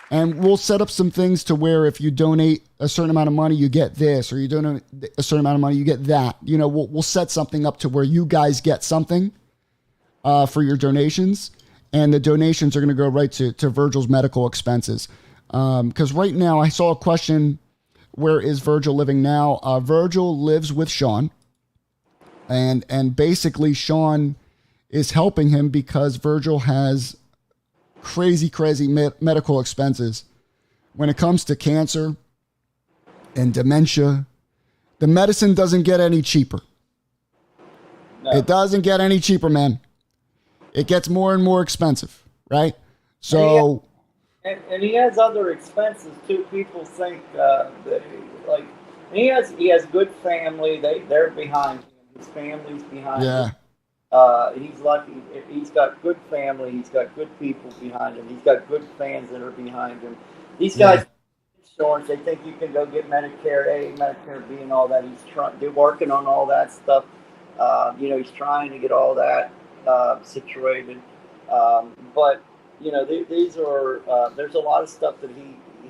And we'll set up some things to where if you donate a certain amount of money, you get this, or you donate a certain amount of money, you get that. We'll set something up to where you guys get something for your donations, and the donations are going to go right to Virgil's medical expenses. Because right now, I saw a question, where is Virgil living now? Virgil lives with Shawn, and basically Shawn is helping him because Virgil has crazy medical expenses when it comes to cancer and dementia. The medicine doesn't get any cheaper. No. It doesn't get any cheaper, man. It gets more and more expensive, right? So, and he has other expenses too. People think that he has good family. They're behind him. His family's behind him. He's lucky. He's got good family. He's got good people behind him. He's got good fans that are behind him. These guys, insurance, they think you can go get Medicare A, Medicare B, and all that. They're working on all that stuff. He's trying to get all that situated. But these are there's a lot of stuff that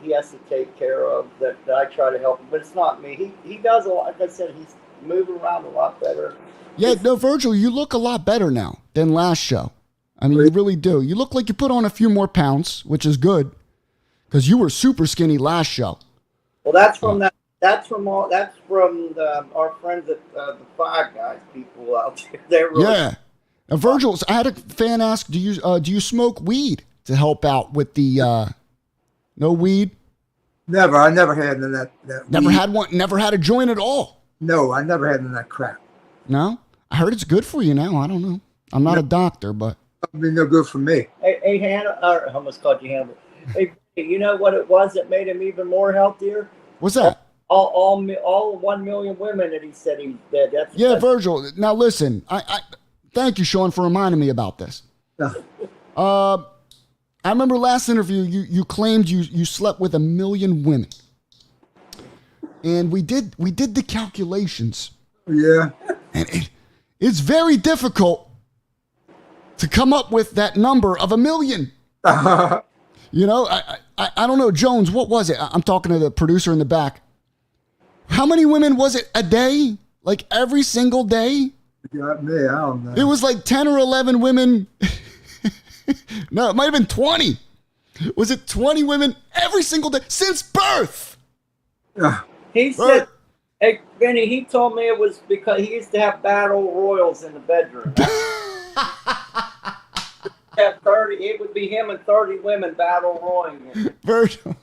he has to take care of that I try to help him. But it's not me. He does a lot. Like I said, he's moving around a lot better. Yeah, no, Virgil, you look a lot better now than last show. I mean, you really do. You look like you put on a few more pounds, which is good, because you were super skinny last show. Well, that's from that. That's from our friends at the Five Guys people out there. They're really Now, Virgil, I had a fan ask, do you smoke weed to help out with the no weed? Never. I never had none of that. Never weed. had one. Never had a joint at all. No, I never had none of that crap. No. I heard it's good for you now. I don't know. I'm not a doctor, but It'd be no good for me. Hey, Hannah, I almost called you Hannah. Hey, you know what it was that made him even more healthier? What's that? All 1 million women that he said he did. That's Virgil. Now listen, I thank you, Shawn, for reminding me about this. I remember last interview you claimed you slept with 1 million women, and we did the calculations. Yeah. And it's very difficult to come up with that number of 1 million. I don't know, Jones, what was it? I'm talking to the producer in the back. How many women was it a day? Like every single day? got me. I don't know. It was like 10 or 11 women. No, it might have been 20. Was it 20 women every single day since birth? He said, hey, Vinny, he told me it was because he used to have battle royals in the bedroom. Have 30, it would be him and 30 women battle roying him. Virgil,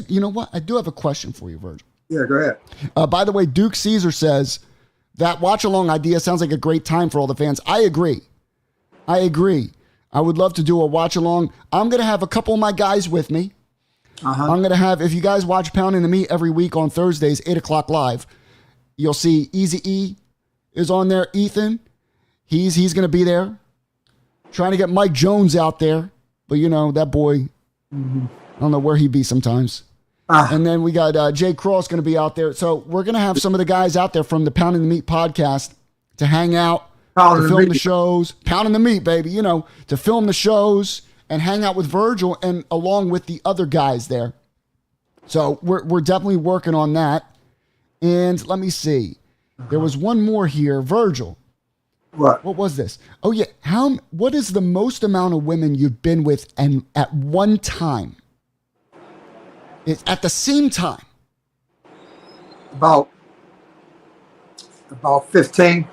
you know what? I do have a question for you, Virgil. Yeah, go ahead. By the way, Duke Caesar says that watch along idea sounds like a great time for all the fans. I agree. I would love to do a watch along. I'm going to have a couple of my guys with me. I'm going to have, if you guys watch Pounding the Meat every week on Thursdays, 8 o'clock live, you'll see Easy E is on there. Ethan, he's going to be there. Trying to get Mike Jones out there. But, you know, that boy, I don't know where he be sometimes. And then we got Jay Cross going to be out there. So we're going to have some of the guys out there from the Pounding the Meat podcast to hang out, to film the shows. Pounding the Meat, baby, you know, to film the shows and hang out with Virgil and along with the other guys there. So we're definitely working on that. And let me see. There was one more here. Virgil. What was this? Oh, yeah. What is the most amount of women you've been with and at one time? It's at the same time. About 15.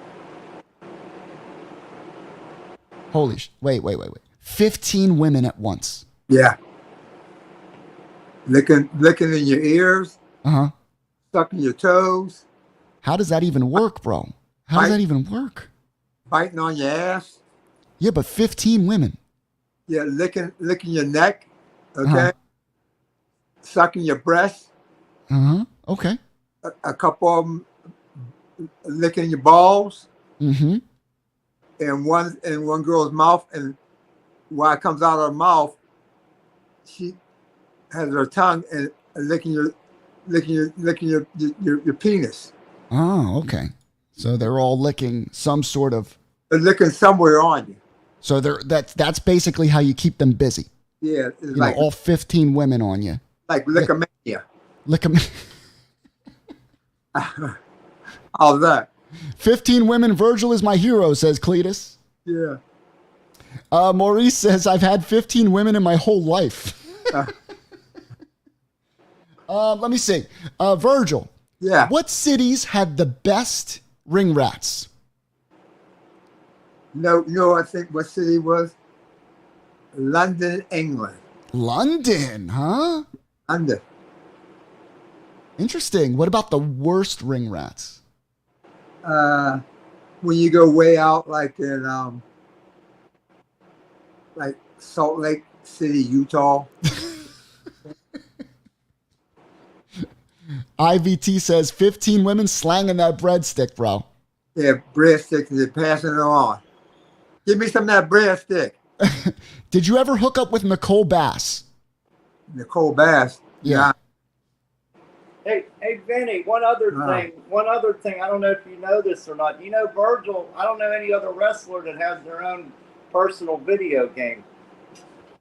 Holy wait. 15 women at once. Yeah. Licking in your ears. Sucking your toes. How does that even work, bro? How does that even work? Biting on your ass. Yeah, but 15 women. Yeah, licking your neck. Okay. Sucking your breast. Okay. A couple of them licking your balls. And one girl's mouth, and while it comes out of her mouth, she has her tongue and licking your penis. Oh, okay. So they're all licking some sort of. They're licking somewhere on you. So that's basically how you keep them busy. Yeah, it's you know, all 15 women on you. Like lickomania. How's that? 15 women. Virgil is my hero, says Cletus. Yeah. Maurice says, I've had 15 women in my whole life. Let me see. Virgil. Yeah. What cities had the best Ringrats? No, I think what city was? London, England. London, huh? London. Interesting. What about the worst Ringrats? When you go way out, like in like Salt Lake City, Utah. IVT says 15 women slanging that breadstick, bro. Yeah, breadstick, and they're passing it on. Give me some of that breadstick. Did you ever hook up with Nicole Bass? Nicole Bass? Yeah. Hey, Vinny, one other thing. I don't know if you know this or not. You know, Virgil, I don't know any other wrestler that has their own personal video game.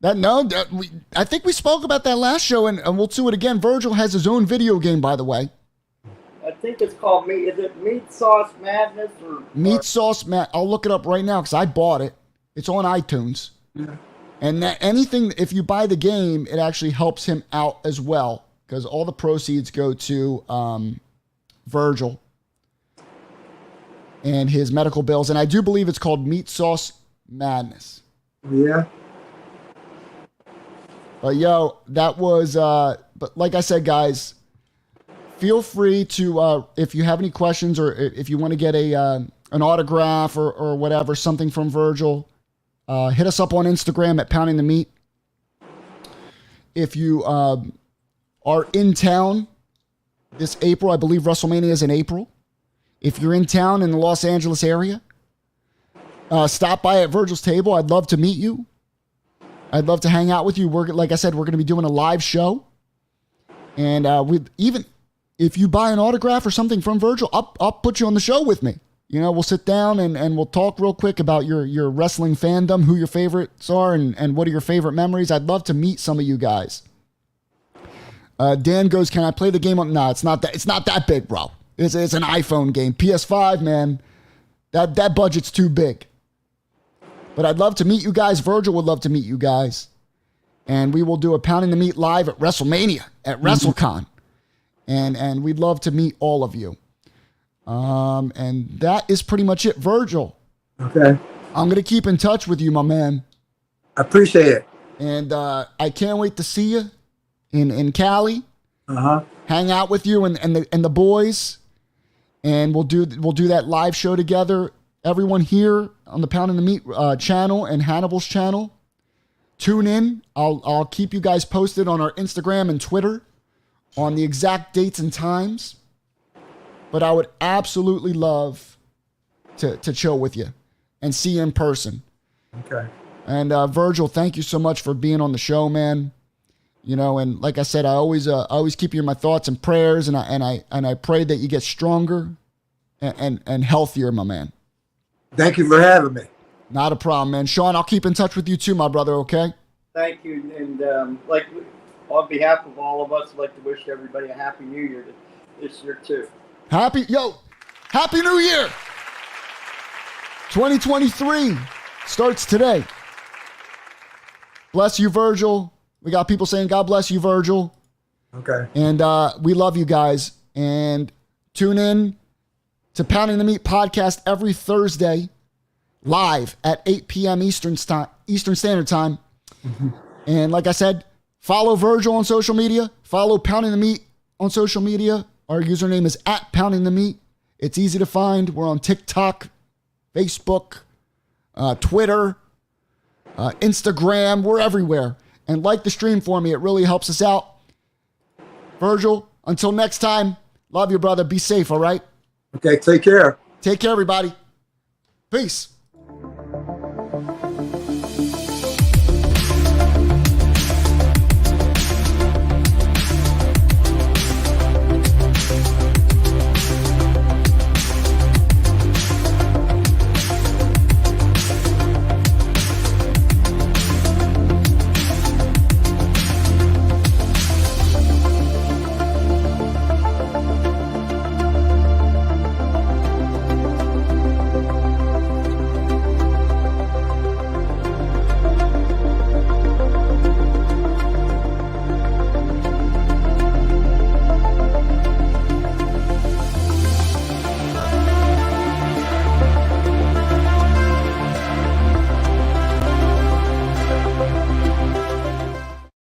I think we spoke about that last show, and we'll do it again. Virgil has his own video game, by the way. I think it's called Is it Meat Sauce Madness or Meat Sauce Madness? I'll look it up right now because I bought it. It's on iTunes. Yeah. And if you buy the game, it actually helps him out as well because all the proceeds go to Virgil and his medical bills. And I do believe it's called Meat Sauce Madness. Yeah. But yo, that was, but like I said, guys, feel free to, if you have any questions or if you want to get an autograph or whatever, something from Virgil, hit us up on Instagram at Pounding the Meat. If you are in town this April, I believe WrestleMania is in April. If you're in town in the Los Angeles area, stop by at Virgil's table. I'd love to meet you. I'd love to hang out with you. Like I said, we're going to be doing a live show. And even if you buy an autograph or something from Virgil, I'll put you on the show with me. You know, we'll sit down and we'll talk real quick about your wrestling fandom, who your favorites are, and what are your favorite memories. I'd love to meet some of you guys. Dan goes, can I play the game? Nah, it's not that big, bro. It's an iPhone game. PS5, man, that budget's too big. But I'd love to meet you guys. Virgil would love to meet you guys. And we will do a Pounding the Meat live at WrestleMania, at Wrestlecon. And we'd love to meet all of you. And that is pretty much it. Virgil. Okay. I'm going to keep in touch with you, my man. I appreciate it. And I can't wait to see you in Cali. Uh-huh. Hang out with you and the boys. And we'll do that live show together. Everyone here on the Pounding the Meat channel and Hannibal's channel, tune in. I'll keep you guys posted on our Instagram and Twitter on the exact dates and times. But I would absolutely love to chill with you and see you in person. Okay. And Virgil, thank you so much for being on the show, man. You know, and like I said, I always keep you in my thoughts and prayers, and I pray that you get stronger and healthier, my man. Thank you for having me. Not a problem, man. Shawn, I'll keep in touch with you too, my brother, okay? Thank you. And like on behalf of all of us, I'd like to wish everybody a happy New Year this year too. Happy New Year! 2023 starts today. Bless you, Virgil. We got people saying, God bless you, Virgil. Okay. And we love you guys. And tune in to Pounding the Meat podcast every Thursday live at 8 p.m. Eastern Standard Time. Mm-hmm. And like I said, follow Virgil on social media. Follow Pounding the Meat on social media. Our username is @PoundingTheMeat. It's easy to find. We're on TikTok, Facebook, Twitter, Instagram. We're everywhere. And like the stream for me. It really helps us out. Virgil, until next time, love you, brother. Be safe, all right? Okay, take care. Take care, everybody. Peace.